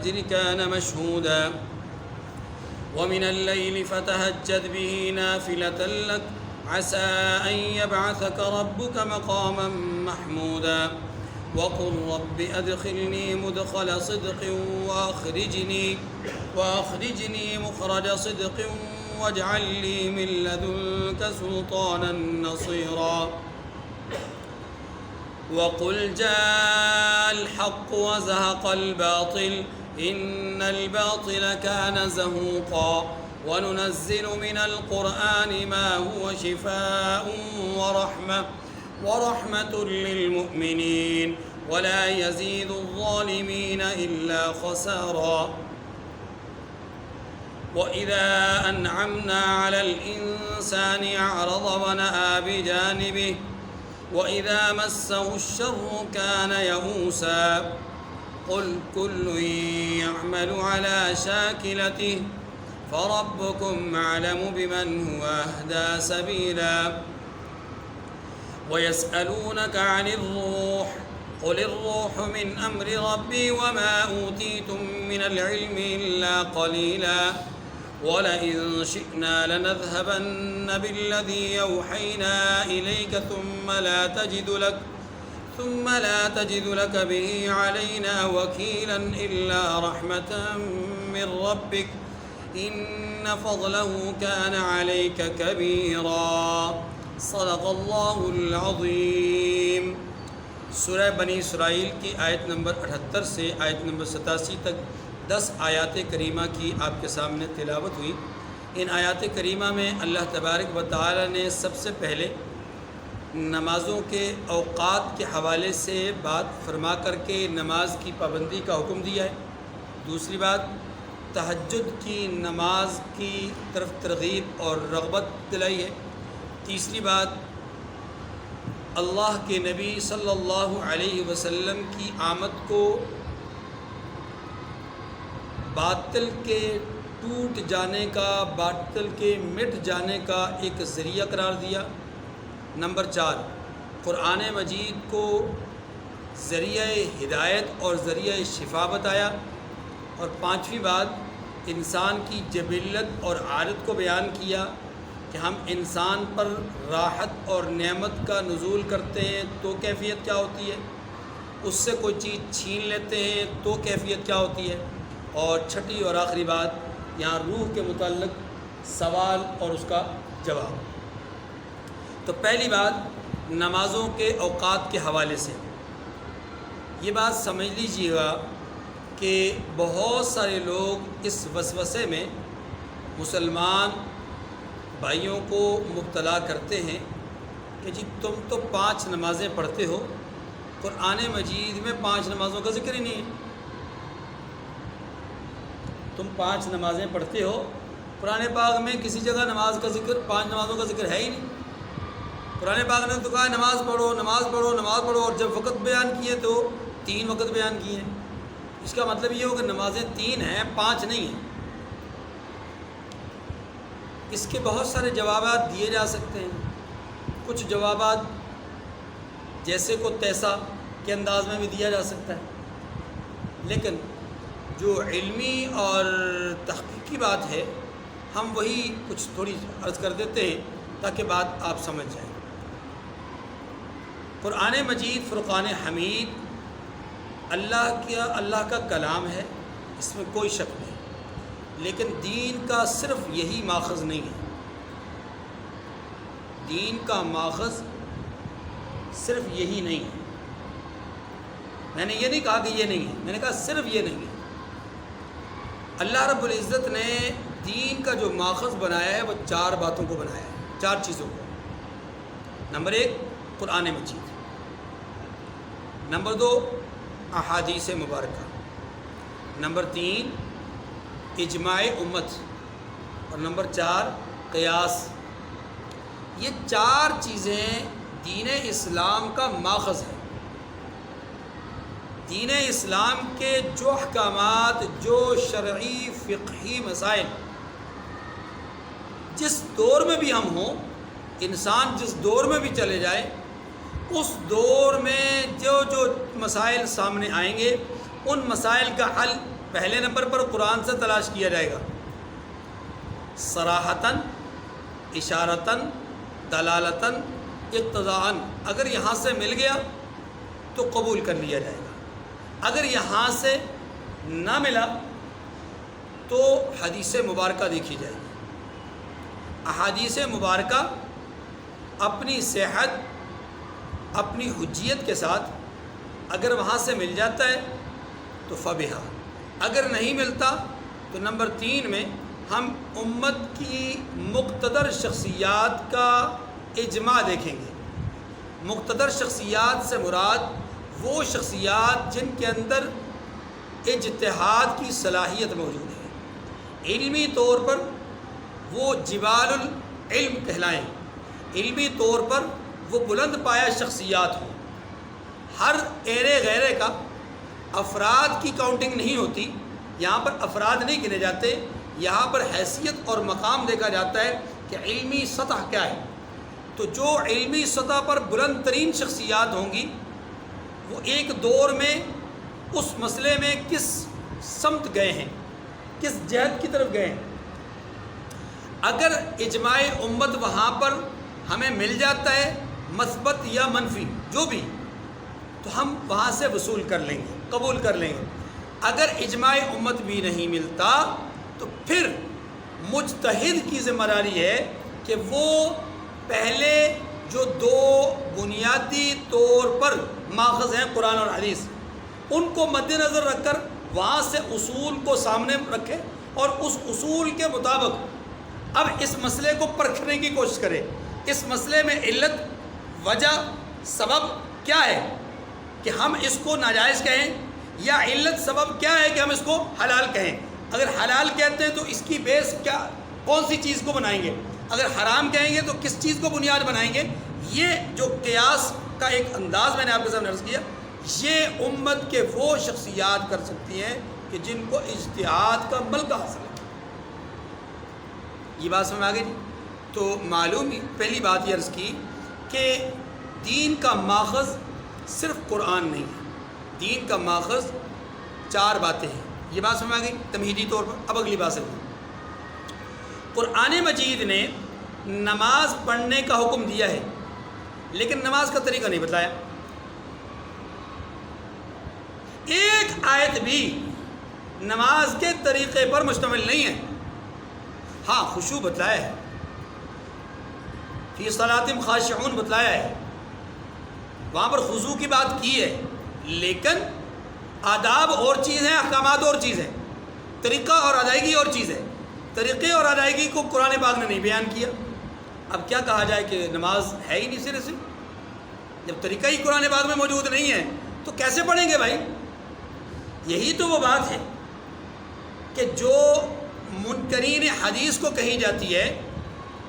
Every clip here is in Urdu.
الفجر كان مشهودا ومن الليل فتهجد به نافلة لك عسى أن يبعثك ربك مقاما محمودا وقل رب أدخلني مدخل صدق وأخرجني مخرج صدق واجعل لي من لدنك سلطانا نصيرا وقل جاء الحق وزهق الباطل إن الباطل كان زهوقا وننزل من القرآن ما هو شفاء ورحمة للمؤمنين ولا يزيد الظالمين إلا خسارا وإذا أنعمنا على الإنسان أعرض ونأى بجانبه وإذا مسه الشر كان يئوسا قل كل يعمل على شاكلته فربكم أعلم بمن هو أهدى سبيلا ويسألونك عن الروح قل الروح من أمر ربي وما أوتيتم من العلم إلا قليلا ولئن شئنا لنذهبن بالذي أوحينا إليك ثم لا تجد لك به علينا وكيلا إلا رحمة من ربك إن فضله كان عليك كبيرا صدق اللہ العظیم۔ سورہ بنی اسرائیل کی آیت نمبر 78 سے آیت نمبر 87 تک 10 آیات کریمہ کی آپ کے سامنے تلاوت ہوئی۔ ان آیات کریمہ میں اللہ تبارک و تعالی نے سب سے پہلے نمازوں کے اوقات کے حوالے سے بات فرما کر کے نماز کی پابندی کا حکم دیا ہے۔ دوسری بات تہجد کی نماز کی طرف ترغیب اور رغبت دلائی ہے۔ تیسری بات اللہ کے نبی صلی اللہ علیہ وسلم کی آمد کو باطل کے ٹوٹ جانے کا، باطل کے مٹ جانے کا ایک ذریعہ قرار دیا۔ نمبر 4 قرآن مجید کو ذریعہ ہدایت اور ذریعہ شفا بتایا۔ اور 5ویں بات انسان کی جبلت اور عادت کو بیان کیا کہ ہم انسان پر راحت اور نعمت کا نزول کرتے ہیں تو کیفیت کیا ہوتی ہے، اس سے کوئی چیز چھین لیتے ہیں تو کیفیت کیا ہوتی ہے۔ اور 6 اور آخری بات یہاں روح کے متعلق سوال اور اس کا جواب۔ تو پہلی بات نمازوں کے اوقات کے حوالے سے یہ بات سمجھ لیجیے گا کہ بہت سارے لوگ اس وسوسے میں مسلمان بھائیوں کو مبتلا کرتے ہیں کہ جی تم تو 5 نمازیں پڑھتے ہو، قرآن مجید میں 5 نمازوں کا ذکر ہی نہیں ہے۔ تم 5 نمازیں پڑھتے ہو، قرآن پاک میں کسی جگہ نماز کا ذکر، 5 نمازوں کا ذکر ہے ہی نہیں۔ قرآن پاک نے تو کہا نماز پڑھو نماز پڑھو نماز پڑھو، اور جب وقت بیان کیے تو 3 وقت بیان کیے ہیں۔ اس کا مطلب یہ ہو کہ نمازیں 3 ہیں، 5 نہیں ہیں۔ اس کے بہت سارے جوابات دیے جا سکتے ہیں۔ کچھ جوابات جیسے کو تیسا کے انداز میں بھی دیا جا سکتا ہے، لیکن جو علمی اور تحقیقی بات ہے ہم وہی کچھ تھوڑی عرض کر دیتے ہیں تاکہ بات آپ سمجھ جائیں۔ قرآن مجید فرقان حمید اللہ کا کلام ہے، اس میں کوئی شک نہیں، لیکن دین کا صرف یہی ماخذ نہیں ہے۔ دین کا ماخذ صرف یہی نہیں ہے۔ میں نے یہ نہیں کہا کہ یہ نہیں ہے، میں نے کہا صرف یہ نہیں ہے۔ اللہ رب العزت نے دین کا جو ماخذ بنایا ہے وہ 4 باتوں کو بنایا ہے، 4 چیزوں کو۔ نمبر 1 قرآن مجید، نمبر 2 احادیث مبارکہ، نمبر 3 اجماع امت، اور نمبر 4 قیاس۔ یہ 4 چیزیں دین اسلام کا ماخذ ہے۔ دین اسلام کے جو احکامات، جو شرعی فقہی مسائل جس دور میں بھی ہم ہوں، انسان جس دور میں بھی چلے جائے، اس دور میں جو مسائل سامنے آئیں گے ان مسائل کا حل پہلے نمبر پر قرآن سے تلاش کیا جائے گا، صراحتاً، اشارتاً، دلالتاً، اقتضاءً۔ اگر یہاں سے مل گیا تو قبول کر لیا جائے گا، اگر یہاں سے نہ ملا تو حدیث مبارکہ دیکھی جائے گی۔ احادیث مبارکہ اپنی صحت، اپنی حجیت کے ساتھ اگر وہاں سے مل جاتا ہے تو فبہا، اگر نہیں ملتا تو نمبر 3 میں ہم امت کی مقتدر شخصیات کا اجماع دیکھیں گے۔ مقتدر شخصیات سے مراد وہ شخصیات جن کے اندر اجتہاد کی صلاحیت موجود ہے، علمی طور پر وہ جبال العلم کہلائیں، علمی طور پر وہ بلند پایہ شخصیات ہوں۔ ہر ایرے غیرے کا افراد کی کاؤنٹنگ نہیں ہوتی، یہاں پر افراد نہیں گنے جاتے، یہاں پر حیثیت اور مقام دیکھا جاتا ہے کہ علمی سطح کیا ہے۔ تو جو علمی سطح پر بلند ترین شخصیات ہوں گی وہ ایک دور میں اس مسئلے میں کس سمت گئے ہیں، کس جہت کی طرف گئے ہیں۔ اگر اجماع امت وہاں پر ہمیں مل جاتا ہے، مثبت یا منفی جو بھی، تو ہم وہاں سے وصول کر لیں گے، قبول کر لیں گے۔ اگر اجماع امت بھی نہیں ملتا تو پھر مجتہد کی ذمہ داری ہے کہ وہ پہلے جو 2 بنیادی طور پر ماخذ ہیں قرآن اور حدیث، ان کو مد نظر رکھ کر وہاں سے اصول کو سامنے رکھے اور اس اصول کے مطابق اب اس مسئلے کو پرکھنے کی کوشش کرے۔ اس مسئلے میں علت، وجہ، سبب کیا ہے کہ ہم اس کو ناجائز کہیں، یا علت سبب کیا ہے کہ ہم اس کو حلال کہیں۔ اگر حلال کہتے ہیں تو اس کی بیس کیا، کون سی چیز کو بنائیں گے، اگر حرام کہیں گے تو کس چیز کو بنیاد بنائیں گے۔ یہ جو قیاس کا ایک انداز میں نے آپ کے سامنے عرض کیا، یہ امت کے وہ شخصیات کر سکتی ہیں کہ جن کو اجتہاد کا ملکہ حاصل ہے۔ یہ بات سمجھ آ گئی جی؟ تو معلوم پہلی بات یہ عرض کی کہ دین کا ماخذ صرف قرآن نہیں ہے، دین کا ماخذ 4 باتیں ہیں۔ یہ بات سمجھ آ گئی تمہیدی طور پر۔ اب اگلی بات سمجھیں، قرآن مجید نے نماز پڑھنے کا حکم دیا ہے لیکن نماز کا طریقہ نہیں بتلایا۔ ایک آیت بھی نماز کے طریقے پر مشتمل نہیں ہے۔ ہاں خشوع بتلایا ہے، فی صلاتہم خاشعون بتلایا ہے، وہاں پر خضوع کی بات کی ہے، لیکن آداب اور چیز ہیں، احکامات اور چیز ہیں، طریقہ اور ادائیگی اور چیز ہے۔ طریقے اور ادائیگی کو قرآن پاک نے نہیں بیان کیا۔ اب کیا کہا جائے کہ نماز ہے ہی نہیں سرے سے؟ جب طریقہ ہی قرآن پاک میں موجود نہیں ہے تو کیسے پڑھیں گے بھائی؟ یہی تو وہ بات ہے کہ جو منکرین حدیث کو کہی جاتی ہے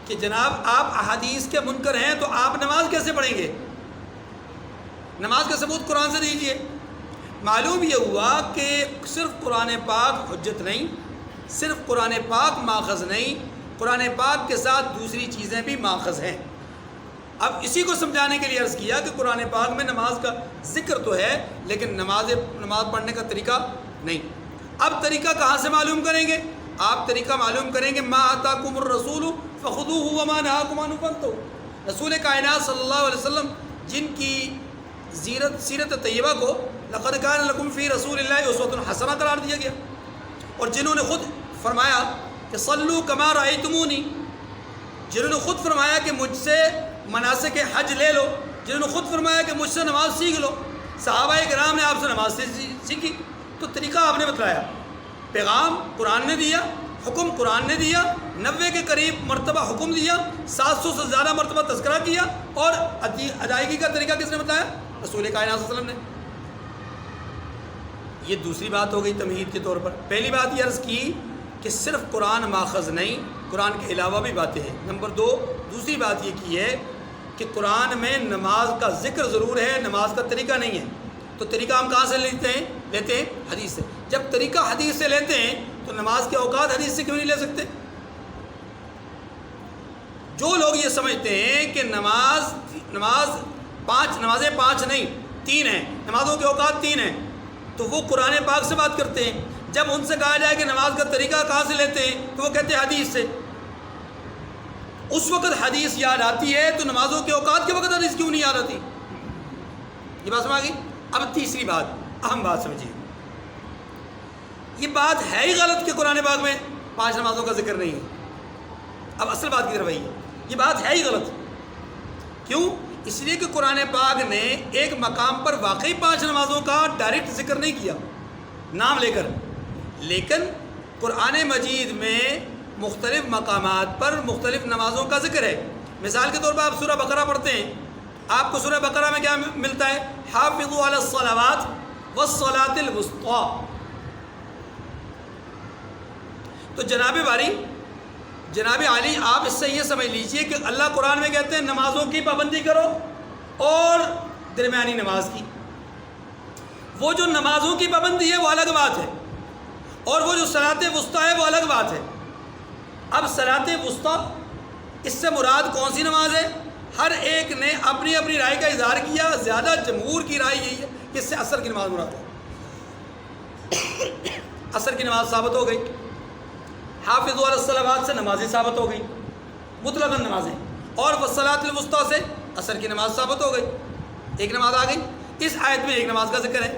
کہ جناب آپ احادیث کے منکر ہیں تو آپ نماز کیسے پڑھیں گے؟ نماز کا ثبوت قرآن سے دیجیے۔ معلوم یہ ہوا کہ صرف قرآن پاک حجت نہیں، صرف قرآن پاک ماخذ نہیں، قرآن پاک کے ساتھ دوسری چیزیں بھی ماخذ ہیں۔ اب اسی کو سمجھانے کے لیے عرض کیا کہ قرآن پاک میں نماز کا ذکر تو ہے لیکن نماز پڑھنے کا طریقہ نہیں۔ اب طریقہ کہاں سے معلوم کریں گے؟ آپ طریقہ معلوم کریں گے ما آتاکم الرسول فخذوہ وما نہاکم عنہ فانتہوا۔ رسول کائنات صلی اللہ علیہ وسلم جن کی سیرت طیبہ کو لقد کان لکم فی رسول اللہ اسوۃ حسنہ قرار دیا گیا، اور جنہوں نے خود فرمایا کہ صلو کما رأیتمونی، جنہوں نے خود فرمایا کہ مجھ سے مناسک حج لے لو، جنہوں نے خود فرمایا کہ مجھ سے نماز سیکھ لو۔ صحابہ کرام نے آپ سے نماز سیکھی، تو طریقہ آپ نے بتلایا، پیغام قرآن نے دیا، حکم قرآن نے دیا، 90 کے قریب مرتبہ حکم دیا، 700 سے زیادہ مرتبہ تذکرہ کیا، اور ادائیگی کا طریقہ کس نے بتایا؟ رسول کائنات صلی اللہ علیہ وسلم نے۔ یہ دوسری بات ہو گئی تمہید کے طور پر۔ پہلی بات یہ عرض کی کہ صرف قرآن ماخذ نہیں، قرآن کے علاوہ بھی باتیں ہیں۔ نمبر 2 دوسری بات یہ کی ہے کہ قرآن میں نماز کا ذکر ضرور ہے، نماز کا طریقہ نہیں ہے۔ تو طریقہ ہم کہاں سے لیتے ہیں؟ حدیث سے۔ جب طریقہ حدیث سے لیتے ہیں تو نماز کے اوقات حدیث سے کیوں نہیں لے سکتے؟ جو لوگ یہ سمجھتے ہیں کہ نمازیں 5 نہیں 3 ہیں، نمازوں کے اوقات 3 ہیں، تو وہ قرآن پاک سے بات کرتے ہیں۔ جب ان سے کہا جائے کہ نماز کا طریقہ کہاں سے لیتے ہیں تو وہ کہتے ہیں حدیث سے. اس وقت حدیث یاد آتی ہے تو نمازوں کے اوقات کے وقت حدیث کیوں نہیں یاد آتی؟ یہ بات سمجھ آ گئی. اب تیسری بات، اہم بات سمجھیے. یہ بات ہے ہی غلط کہ قرآن پاک میں 5 نمازوں کا ذکر نہیں ہے. اب اصل بات کی طرف آئیے. یہ بات ہے ہی غلط. کیوں؟ اس لیے کہ قرآن پاک نے ایک مقام پر واقعی 5 نمازوں کا ڈائریکٹ ذکر نہیں کیا نام لے کر، لیکن قرآن مجید میں مختلف مقامات پر مختلف نمازوں کا ذکر ہے. مثال کے طور پر آپ سورہ بقرہ پڑھتے ہیں، آپ کو سورہ بقرہ میں کیا ملتا ہے؟ حافظوا علی الصلوات والصلاۃ الوسطیٰ. تو جناب باری، جناب علی، آپ اس سے یہ سمجھ لیجئے کہ اللہ قرآن میں کہتے ہیں نمازوں کی پابندی کرو اور درمیانی نماز کی. وہ جو نمازوں کی پابندی ہے وہ الگ بات ہے، اور وہ جو صلاۃ وسطیٰ ہے وہ الگ بات ہے. اب صلاۃ وسطیٰ، اس سے مراد کون سی نماز ہے؟ ہر ایک نے اپنی اپنی رائے کا اظہار کیا. زیادہ جمہور کی رائے یہی ہے کہ اس سے عصر کی نماز مراد ہے. عصر کی نماز ثابت ہو گئی. حافظوا علی الصلوات سے نمازیں ثابت ہو گئی، مطلق نمازیں. اور والصلاۃ الوسطیٰ سے عصر کی نماز ثابت ہو گئی. ایک نماز آ گئی. اس آیت میں ایک نماز کا ذکر ہے.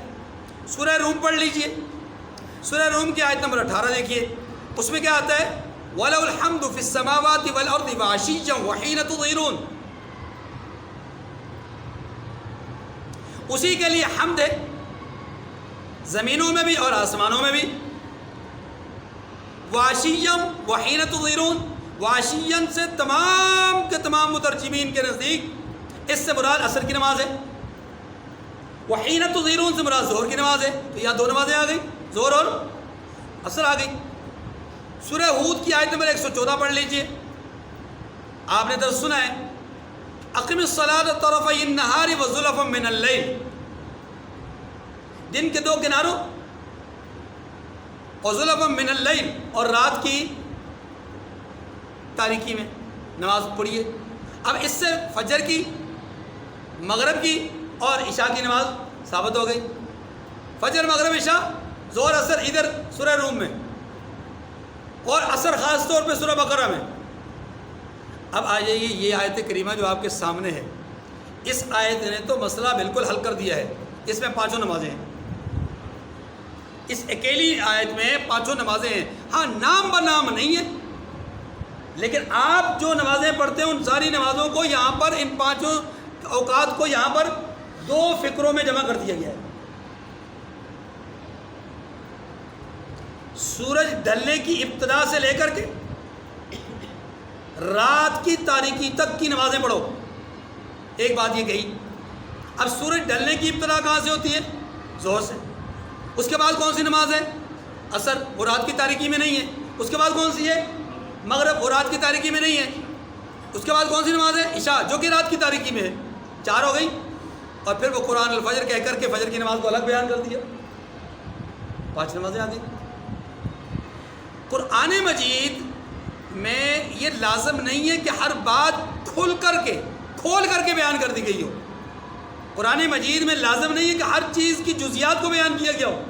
سورہ روم پڑھ لیجئے. سورہ روم کی آیت نمبر 18 دیکھیے. اس میں کیا آتا ہے؟ وَلَهُ الْحَمْدُ فِي السَّمَاوَاتِ وَالْأَرْضِ وَعَشِيًّا وَحِينَ تُظْهِرُونَ. اسی کے لیے حمد ہے، زمینوں میں بھی اور آسمانوں میں بھی. وَعَشِيًّا وَحِينَ تُظْهِرُونَ. وَعَشِيًّا سے تمام کے تمام مترجمین کے نزدیک اس سے مراد عصر کی نماز ہے. وَحِينَ تُظْهِرُونَ سے مراد ظہر کی نماز ہے. تو یہاں 2 نمازیں آ گئی، ظہر اور عصر آ گئی. سورہ ہود کی آیت نمبر 114 پڑھ لیجئے. آپ نے درس سنا ہے، اقم الصلاۃ طرفی النہار وزلفا من اللیل. دن کے 2 کناروں اور زلفا من اللیل، اور رات کی تاریکی میں نماز پڑھیے. اب اس سے فجر کی، مغرب کی اور عشاء کی نماز ثابت ہو گئی. فجر، مغرب، عشاء، ظہر، عصر ادھر سورہ روم میں، اور عصر خاص طور پہ سورہ بقرہ میں. اب آ جائیے یہ آیت کریمہ جو آپ کے سامنے ہے. اس آیت نے تو مسئلہ بالکل حل کر دیا ہے. اس میں 5 نمازیں ہیں. اس اکیلی آیت میں 5 نمازیں ہیں. ہاں، نام بنام نہیں ہے، لیکن آپ جو نمازیں پڑھتے ہیں ان ساری نمازوں کو یہاں پر، ان 5 اوقات کو یہاں پر 2 فقروں میں جمع کر دیا گیا ہے. سورج ڈھلنے کی ابتدا سے لے کر کے رات کی تاریکی تک کی نمازیں پڑھو. ایک بات یہ کہی. اب سورج ڈھلنے کی ابتدا کہاں سے ہوتی ہے؟ ظہر سے. اس کے بعد کون سی نماز ہے؟ عصر، وہ رات کی تاریکی میں نہیں ہے. اس کے بعد کون سی ہے؟ مغرب، وہ رات کی تاریکی میں نہیں ہے. اس کے بعد کون سی نماز ہے؟ عشاء، جو کہ رات کی تاریکی میں ہے. 4 ہو گئی. اور پھر وہ قرآن الفجر کہہ کر کے فجر کی نماز کو الگ بیان کر دیا. 5 نمازیں آ گئی. قرآن مجید میں یہ لازم نہیں ہے کہ ہر بات کھول کر کے بیان کر دی گئی ہو. قرآن مجید میں لازم نہیں ہے کہ ہر چیز کی جزیات کو بیان کیا گیا ہو.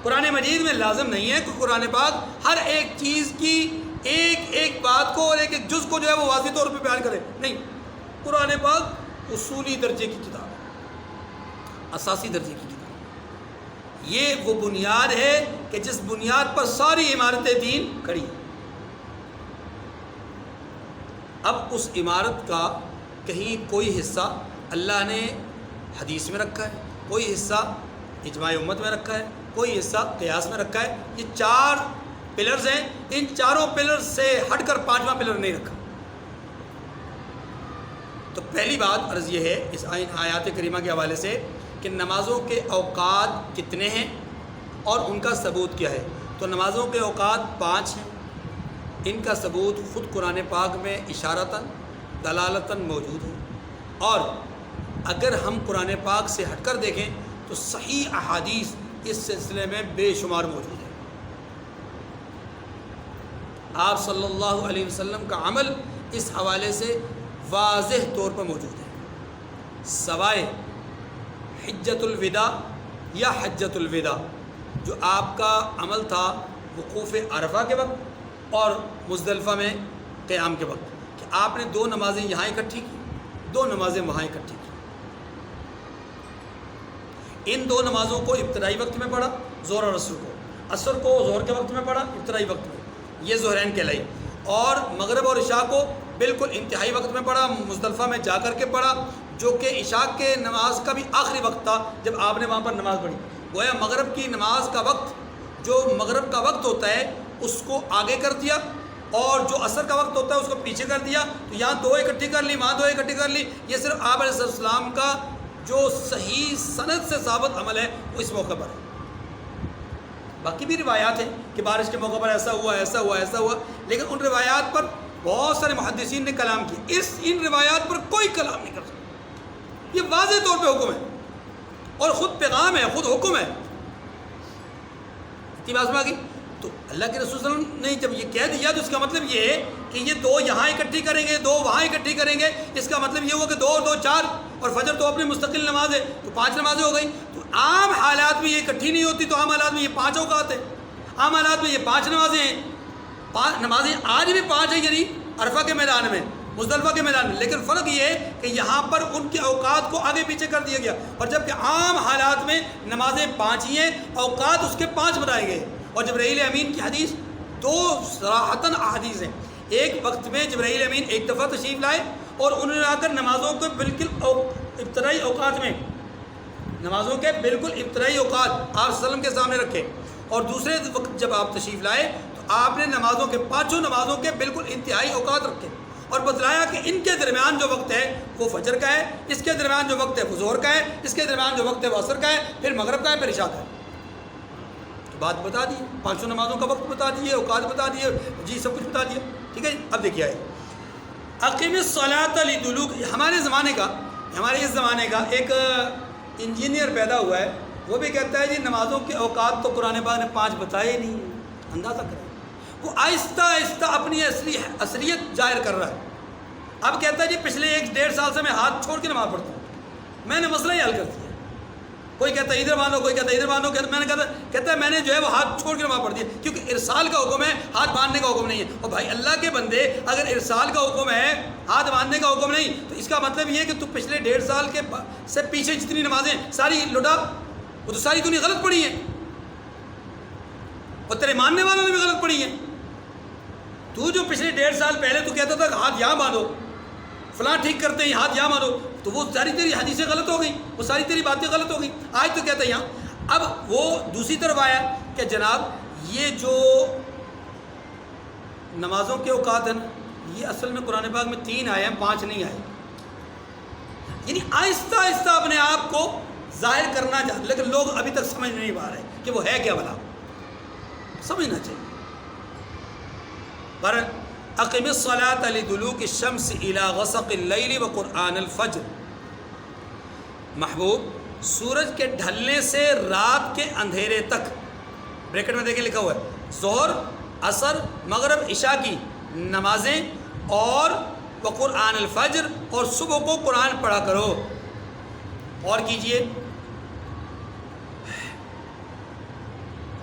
قرآن مجید میں لازم نہیں ہے کہ قرآن پاک ہر ایک چیز کی ایک بات کو اور ایک جز کو جو ہے وہ واضح طور پہ بیان کرے. نہیں، قرآن پاک اصولی درجے کی کتاب ہے، اساسی درجے کی کتاب. یہ وہ بنیاد ہے کہ جس بنیاد پر ساری عمارت دین کھڑی ہے. اب اس عمارت کا کہیں کوئی حصہ اللہ نے حدیث میں رکھا ہے، کوئی حصہ اجماع امت میں رکھا ہے، کوئی حصہ قیاس میں رکھا ہے. یہ 4 پلرز ہیں. ان 4 پلرز سے ہٹ کر 5واں پلر نہیں رکھا. تو پہلی بات عرض یہ ہے اس آیات کریمہ کے حوالے سے کہ نمازوں کے اوقات کتنے ہیں اور ان کا ثبوت کیا ہے. تو نمازوں کے اوقات 5 ہیں. ان کا ثبوت خود قرآن پاک میں اشارتاً دلالتاً موجود ہے. اور اگر ہم قرآن پاک سے ہٹ کر دیکھیں تو صحیح احادیث اس سلسلے میں بے شمار موجود ہے. آپ صلی اللہ علیہ وسلم کا عمل اس حوالے سے واضح طور پر موجود ہے، سوائے حجۃ الوداع یا حجۃ الوداع. جو آپ کا عمل تھا وقوف عرفہ کے وقت اور مزدلفہ میں قیام کے وقت، کہ آپ نے 2 نمازیں یہاں اکٹھی کی، 2 نمازیں وہاں اکٹھی کی. ان 2 نمازوں کو ابتدائی وقت میں پڑھا، ظہر اور عصر کو ظہر کے وقت میں پڑھا ابتدائی وقت میں، یہ ظہرین کہلائی. اور مغرب اور عشاء کو بالکل انتہائی وقت میں پڑھا، مزدلفہ میں جا کر کے پڑھا، جو کہ عشاء کے نماز کا بھی آخری وقت تھا جب آپ نے وہاں پر نماز پڑھی. گویا مغرب کی نماز کا وقت، جو مغرب کا وقت ہوتا ہے اس کو آگے کر دیا، اور جو عصر کا وقت ہوتا ہے اس کو پیچھے کر دیا. تو یہاں 2 اکٹھی کر لی، وہاں 2 اکٹھی کر لی. یہ صرف آپ علیہ السلام کا جو صحیح سند سے ثابت عمل ہے وہ اس موقع پر ہے. باقی بھی روایات ہیں کہ بارش کے موقع پر ایسا ہوا ایسا ہوا ایسا ہوا، لیکن ان روایات پر بہت سارے محدثین نے کلام کیا. ان روایات پر کوئی کلام نہیں کر سکتا. یہ واضح طور پہ حکم ہے اور خود پیغام ہے، خود حکم ہے. اتنی بات سمجھ گئی؟ تو اللہ کے رسول صلی اللہ علیہ وسلم نے جب یہ کہہ دیا تو اس کا مطلب یہ ہے کہ یہ 2 یہاں اکٹھی کریں گے، 2 وہاں اکٹھی کریں گے. اس کا مطلب یہ ہوا کہ 2 اور 2 4، اور فجر تو اپنی مستقل نماز ہے تو 5 نمازیں ہو گئی. تو عام حالات میں یہ اکٹھی نہیں ہوتی، تو عام حالات میں یہ 5 اوقات ہیں، عام حالات میں یہ 5 نمازیں ہیں. 5 نمازیں آج بھی 5 ہیں، یعنی عرفہ کے میدان میں، مزدلفہ کے میدان میں. لیکن فرق یہ ہے کہ یہاں پر ان کے اوقات کو آگے پیچھے کر دیا گیا، اور جبکہ عام حالات میں نمازیں 5 ہی ہیں، اوقات اس کے 5 بنائے گئے. اور جبرائیل امین کی حدیث 2 صراحتاً احادیث ہیں. ایک وقت میں جبرائیل امین ایک دفعہ تشریف لائے اور انہوں نے آ کر نمازوں کے بالکل ابتدائی اوقات میں، نمازوں کے بالکل ابتدائی اوقات آپ صلی اللہ علیہ وسلم کے سامنے رکھے. اور دوسرے وقت جب آپ تشریف لائے تو آپ نے نمازوں کے 5 نمازوں کے بالکل انتہائی اوقات رکھے، اور بتلایا کہ ان کے درمیان جو وقت ہے وہ فجر کا ہے، اس کے درمیان جو وقت ہے وہ ظہر کا ہے، اس کے درمیان جو وقت ہے وہ عصر کا ہے، پھر مغرب کا ہے، پھر عشاء کا ہے. تو بات بتا دی، 5 نمازوں کا وقت بتا دیے، اوقات بتا دیے، جی سب کچھ بتا دیا. ٹھیک ہے. اب دیکھیے آئے اقیم الصلاۃ لدلوک. ہمارے اس زمانے کا ایک انجینئر پیدا ہوا ہے، وہ بھی کہتا ہے جی نمازوں کے اوقات تو قرآن پاک نے 5 بتائے نہیں. اندازہ کریں، وہ آہستہ آہستہ اپنی اصلیت ظاہر کر رہا ہے. اب کہتا ہے جی پچھلے 1-1.5 سال سے میں ہاتھ چھوڑ کے نماز پڑھتا ہوں، میں نے مسئلہ ہی حل کر دیا. کوئی کہتا ہے ادھر باندھو، کوئی کہتا ہے ادھر باندھو. میں نے کہتا ہے میں نے جو ہے وہ ہاتھ چھوڑ کے نماز پڑھ دیا، کیونکہ ارسال کا حکم ہے، ہاتھ باندھنے کا حکم نہیں ہے. اور بھائی اللہ کے بندے، اگر ارسال کا حکم ہے، ہاتھ باندھنے کا حکم نہیں، تو اس کا مطلب یہ ہے کہ تو پچھلے 1.5 سال کے سے پیچھے جتنی نمازیں ساری لٹا، وہ تو ساری تو نہیں غلط پڑھی ہیں، اور تیرے ماننے والوں نے بھی غلط پڑھی ہیں. تو جو پچھلے 1.5 سال پہلے تو کہتا تھا کہ ہاتھ یہاں باندھو، فلاں ٹھیک کرتے ہیں ہاتھ یہاں باندھو، تو وہ ساری تیری حدیثیں غلط ہو گئی، وہ ساری تیری باتیں غلط ہو گئی. آج تو کہتا ہے یہاں. اب وہ دوسری طرف آیا کہ جناب یہ جو نمازوں کے اوقات ہیں یہ اصل میں قرآن پاک میں 3 آئے ہیں، 5 نہیں آئے. یعنی آہستہ آہستہ اپنے آپ کو ظاہر کرنا چاہتے، لیکن لوگ ابھی تک سمجھ نہیں پا رہے کہ وہ ہے کیا بھلا. سمجھنا چاہیے. پر اقم الصلاۃ لدلوک الشمس الی غسق اللیل وقرآن الفجر. محبوب سورج کے ڈھلنے سے رات کے اندھیرے تک، بریکٹ میں دیکھیں لکھا ہوا ہے، ظہر، عصر، مغرب، عشاء کی نمازیں، اور وقرآن الفجر، اور صبح کو قرآن پڑھا کرو. اور کیجئے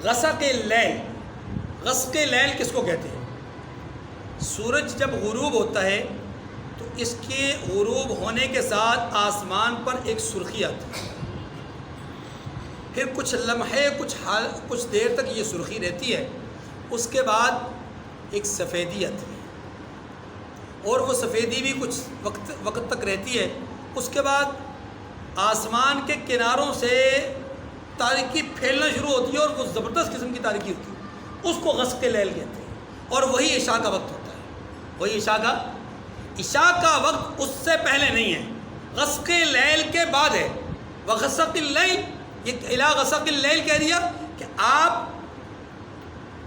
غسق اللیل. غسق اللیل کس کو کہتے ہیں؟ سورج جب غروب ہوتا ہے تو اس کے غروب ہونے کے ساتھ آسمان پر ایک سرخی آتی ہے، پھر کچھ لمحے کچھ دیر تک یہ سرخی رہتی ہے، اس کے بعد ایک سفیدی آتی ہے، اور وہ سفیدی بھی کچھ وقت تک رہتی ہے. اس کے بعد آسمان کے کناروں سے تاریکی پھیلنا شروع ہوتی ہے، اور وہ زبردست قسم کی تاریکی ہوتی ہے، اس کو غسق اللیل کہتے ہیں. اور وہی عشاء کا وقت ہوتا ہے. وہی عشاء کا وقت اس سے پہلے نہیں ہے، غسق اللیل کے بعد ہے. وغسق اللیل، یہ الی غسق اللیل کہہ دیا کہ آپ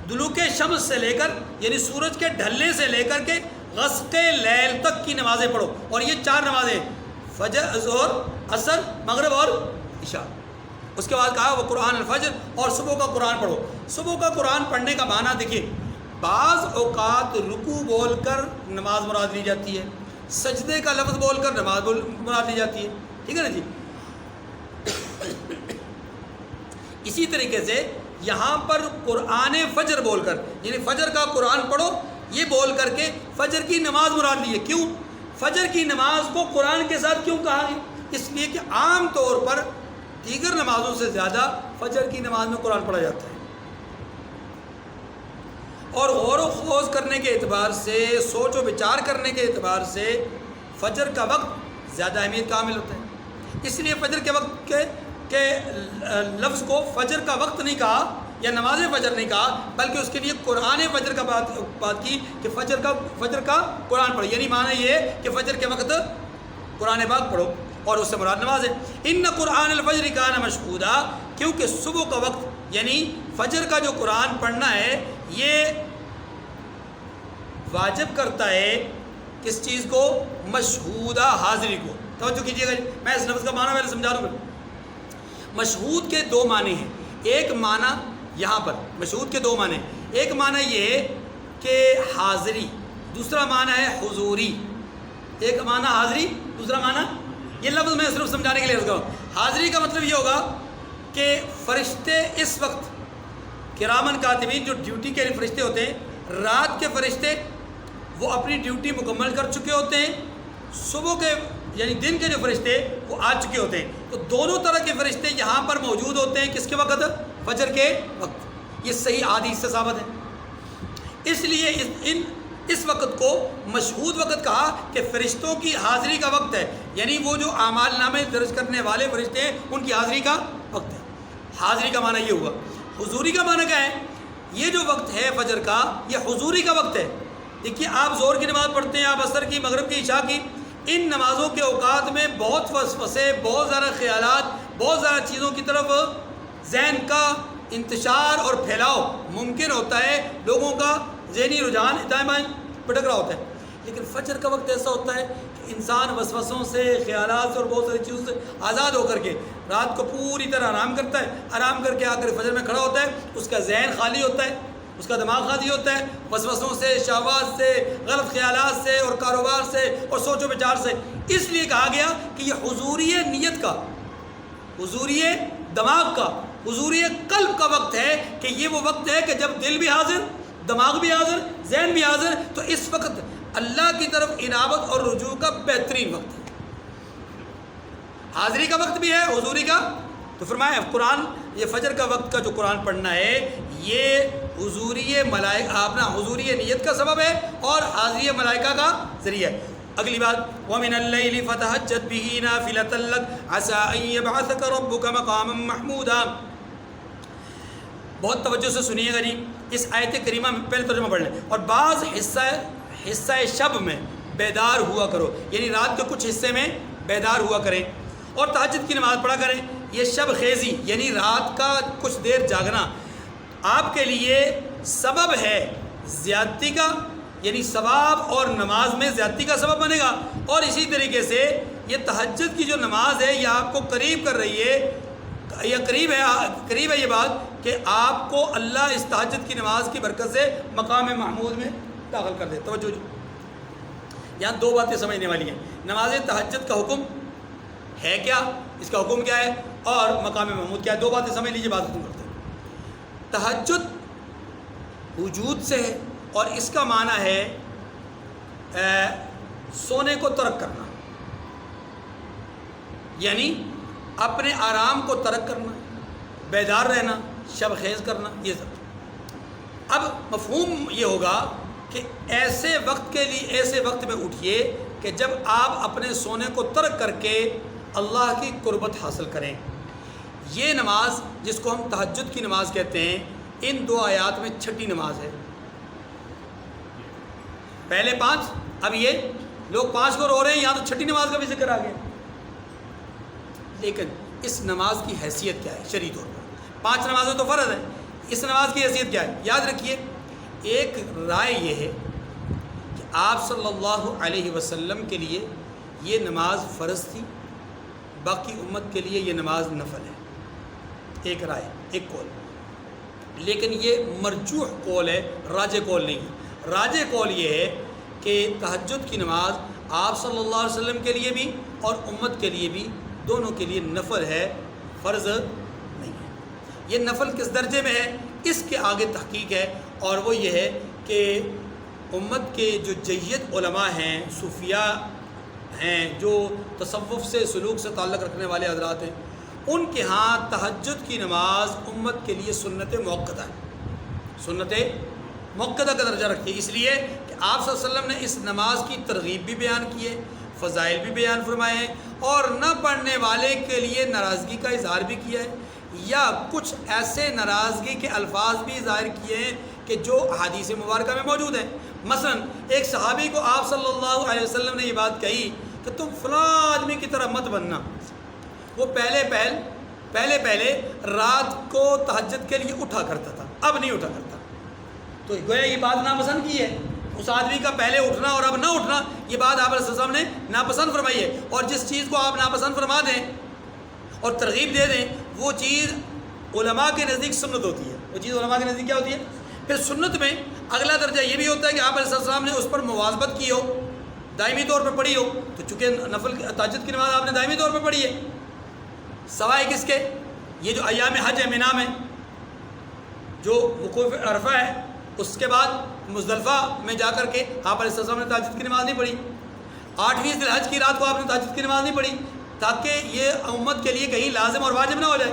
دلوک شمس سے لے کر، یعنی سورج کے ڈھلنے سے لے کر کے غسق اللیل تک کی نمازیں پڑھو. اور یہ 4 نمازیں، فجر، ظہر، عصر، مغرب اور عشاء. اس کے بعد کہا وہ قرآن الفجر، اور صبح کا قرآن پڑھو. صبح کا قرآن پڑھنے کا معنی دیکھیے، بعض اوقات رکوع بول کر نماز مراد لی جاتی ہے، سجدے کا لفظ بول کر نماز مراد لی جاتی ہے. ٹھیک ہے نا جی. اسی طریقے سے یہاں پر قرآن فجر بول کر، یعنی فجر کا قرآن پڑھو، یہ بول کر کے فجر کی نماز مراد لی ہے۔ کیوں فجر کی نماز کو قرآن کے ساتھ کیوں کہا ہے؟ اس لیے کہ عام طور پر دیگر نمازوں سے زیادہ فجر کی نماز میں قرآن پڑھا جاتا ہے، اور غور و خوض کرنے کے اعتبار سے، سوچ و بچار کرنے کے اعتبار سے فجر کا وقت زیادہ اہمیت کا حامل ہوتا ہے۔ اس لیے فجر کے وقت کے لفظ کو فجر کا وقت نہیں کہا یا نماز فجر نہیں کہا، بلکہ اس کے لیے قرآن فجر کا بات کی کہ فجر کا قرآن پڑھو، یعنی معنی یہ ہے کہ فجر کے وقت قرآن پاک پڑھو، اور اس سے مراد نماز ہے۔ ان قرآن الفجر کان مشہودا، کیونکہ صبح کا وقت یعنی فجر کا جو قرآن پڑھنا ہے یہ واجب کرتا ہے کس چیز کو؟ مشہودہ، حاضری کو۔ توجہ کیجیے گا، میں اس لفظ کا معنی پہلے سمجھا دوں گا۔ مشہود کے دو معنی ہیں، ایک معنی یہاں پر مشہود کے دو معنی، ایک معنی یہ ہے کہ حاضری، دوسرا معنی ہے حضوری۔ ایک معنی حاضری، دوسرا معنی، یہ لفظ میں صرف سمجھانے کے لیے عرض کروں۔ حاضری کا مطلب یہ ہوگا کہ فرشتے اس وقت، کرامن کاتبین جو ڈیوٹی کے فرشتے ہوتے ہیں، رات کے فرشتے وہ اپنی ڈیوٹی مکمل کر چکے ہوتے ہیں، صبح کے یعنی دن کے جو فرشتے وہ آ چکے ہوتے ہیں، تو دونوں طرح کے فرشتے یہاں پر موجود ہوتے ہیں۔ کس کے وقت؟ فجر کے وقت۔ یہ صحیح حدیث سے ثابت ہے۔ اس لیے اس وقت کو مشہود وقت کہا کہ فرشتوں کی حاضری کا وقت ہے، یعنی وہ جو اعمال نامے درج کرنے والے فرشتے ہیں ان کی حاضری کا وقت ہے۔ حاضری کا معنی یہ ہوا۔ حضوری کا معنی کیا ہے؟ یہ جو وقت ہے فجر کا، یہ حضوری کا وقت ہے۔ دیکھیے، آپ زور کی نماز پڑھتے ہیں، آپ عصر کی، مغرب کی، عشاء کی، ان نمازوں کے اوقات میں بہت وسوسے، بہت زیادہ خیالات، بہت زیادہ چیزوں کی طرف ذہن کا انتشار اور پھیلاؤ ممکن ہوتا ہے، لوگوں کا ذہنی رجحان دائیں بائیں بھٹک رہا ہوتا ہے۔ لیکن فجر کا وقت ایسا ہوتا ہے کہ انسان وسوسوں سے، خیالات سے اور بہت ساری چیزوں سے آزاد ہو کر کے رات کو پوری طرح آرام کرتا ہے، آرام کر کے آ کر فجر میں کھڑا ہوتا ہے، اس کا ذہن خالی ہوتا ہے، اس کا دماغ خالی ہوتا ہے وسوسوں سے، شہوات سے، غلط خیالات سے اور کاروبار سے اور سوچ و بچار سے۔ اس لیے کہا گیا کہ یہ حضوری نیت کا، حضوری دماغ کا، حضوری قلب کا وقت ہے، کہ یہ وہ وقت ہے کہ جب دل بھی حاضر، دماغ بھی حاضر، ذہن بھی حاضر، تو اس وقت اللہ کی طرف انابت اور رجوع کا بہترین وقت ہے۔ حاضری کا وقت بھی ہے، حضوری کا۔ تو فرمایا قرآن، یہ فجر کا وقت کا جو قرآن پڑھنا ہے یہ حضوری ملائکہ، اپنا حضوری نیت کا سبب ہے اور حاضری ملائکہ کا ذریعہ ہے۔ اگلی بات، وَمِنَ اللَّيْلِ فَتَهَجَّدْ بِهِ نَافِلَةً لَكَ عَسَىٰ أَن يَبْعَثَكَ رَبُّكَ مَقَامًا مَحْمُودًا۔ بہت توجہ سے سنیے گا جی، اس آیت کریمہ میں پہلے ترجمہ پڑھ لیں۔ اور بعض حصہ شب میں بیدار ہوا کرو، یعنی رات کے کچھ حصے میں بیدار ہوا کریں اور تہجد کی نماز پڑھا کریں۔ یہ شب خیزی یعنی رات کا کچھ دیر جاگنا آپ کے لیے سبب ہے زیادتی کا، یعنی ثواب اور نماز میں زیادتی کا سبب بنے گا۔ اور اسی طریقے سے یہ تہجد کی جو نماز ہے یہ آپ کو قریب کر رہی ہے، یا قریب ہے یہ بات کہ آپ کو اللہ اس تہجد کی نماز کی برکت سے مقام محمود میں داخل کر دے۔ توجہ جی، یہاں دو باتیں سمجھنے والی ہیں۔ نماز تہجد کا حکم ہے کیا، اس کا حکم کیا ہے، اور مقام محمود کیا ہے، دو باتیں سمجھ لیجیے، بات ختم کرتے ہیں۔ تہجد وجود سے ہے، اور اس کا معنی ہے سونے کو ترک کرنا، یعنی اپنے آرام کو ترک کرنا، بیدار رہنا، شب خیز کرنا، یہ سب۔ اب مفہوم یہ ہوگا کہ ایسے وقت کے لیے، ایسے وقت میں اٹھیے کہ جب آپ اپنے سونے کو ترک کر کے اللہ کی قربت حاصل کریں۔ یہ نماز جس کو ہم تہجد کی نماز کہتے ہیں، ان دو آیات میں چھٹی نماز ہے۔ پہلے 5، اب یہ لوگ 5 کو رو رہے ہیں، یہاں تو چھٹی نماز کا بھی ذکر آ گیا۔ لیکن اس نماز کی حیثیت کیا ہے شرعی طور پر؟ 5 نمازیں تو فرض ہیں، اس نماز کی حیثیت کیا ہے؟ یاد رکھیے، ایک رائے یہ ہے کہ آپ صلی اللہ علیہ وسلم کے لیے یہ نماز فرض تھی، باقی امت کے لیے یہ نماز نفل ہے۔ ایک رائے، ایک قول، لیکن یہ مرجوح قول ہے، راجح قول نہیں ہے۔ راجح قول یہ ہے کہ تہجد کی نماز آپ صلی اللہ علیہ وسلم کے لیے بھی اور امت کے لیے بھی، دونوں کے لیے نفل ہے، فرض نہیں ہے۔ یہ نفل کس درجے میں ہے، اس کے آگے تحقیق ہے، اور وہ یہ ہے کہ امت کے جو جید علماء ہیں، صوفیاء ہیں، جو تصوف سے سلوک سے تعلق رکھنے والے حضرات ہیں، ان کے ہاں تہجد کی نماز امت کے لیے سنت موقتہ ہے، سنت موقتہ کا درجہ رکھتی ہے، اس لیے کہ آپ صلی اللہ علیہ وسلم نے اس نماز کی ترغیب بھی بیان کی ہے، فضائل بھی بیان فرمائے ہیں، اور نہ پڑھنے والے کے لیے ناراضگی کا اظہار بھی کیا ہے، یا کچھ ایسے ناراضگی کے الفاظ بھی ظاہر کیے ہیں کہ جو احادیث مبارکہ میں موجود ہیں۔ مثلا ایک صحابی کو آپ صلی اللہ علیہ وسلم نے یہ بات کہی کہ تم فلاں آدمی کی طرح مت بننا، وہ پہلے رات کو تہجد کے لیے اٹھا کرتا تھا، اب نہیں اٹھا کرتا، تو گویا یہ بات ناپسند کی ہے، اس آدمی کا پہلے اٹھنا اور اب نہ اٹھنا، یہ بات آپ علیہ السلام نے ناپسند فرمائی ہے، اور جس چیز کو آپ ناپسند فرما دیں اور ترغیب دے دیں، وہ چیز علماء کے نزدیک سنت ہوتی ہے، وہ چیز علماء کے نزدیک کیا ہوتی ہے؟ پھر سنت میں اگلا درجہ یہ بھی ہوتا ہے کہ آپ علیہ السلام نے اس پر مواظبت کی ہو، دائمی طور پر پڑھی ہو، تو چونکہ نفل تہجد کی نماز آپ نے دائمی طور پر پڑھی ہے، سوائے کس کے؟ یہ جو ایام حج ہے، مینا میں جو وقوف عرفہ ہے، اس کے بعد مزدلفہ میں جا کر کے آپ علیہ السلام نے تہجد کی نماز نہیں پڑھی، 8ویں ذی الحج کی رات کو آپ نے تہجد کی نماز نہیں پڑھی، تاکہ یہ امت کے لیے کہیں لازم اور واجب نہ ہو جائے،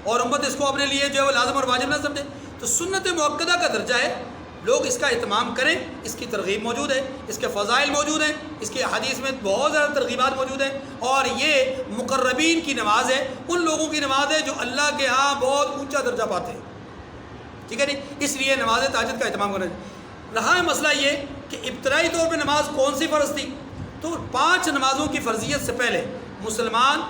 اور امت اس کو اپنے لیے جو ہے وہ لازم اور واجب نہ سمجھے۔ تو سنت موقدہ کا درجہ ہے، لوگ اس کا اہتمام کریں، اس کی ترغیب موجود ہے، اس کے فضائل موجود ہیں، اس کی حدیث میں بہت زیادہ ترغیبات موجود ہیں، اور یہ مقربین کی نماز ہے، ان لوگوں کی نماز ہے جو اللہ کے ہاں بہت اونچا درجہ پاتے ہیں، ٹھیک ہے جی، اس لیے نماز تہجد کا اہتمام کرنا چاہیے۔ رہا ہے مسئلہ یہ کہ ابتدائی طور پہ نماز کون سی فرض تھی، تو 5 نمازوں کی فرضیت سے پہلے مسلمان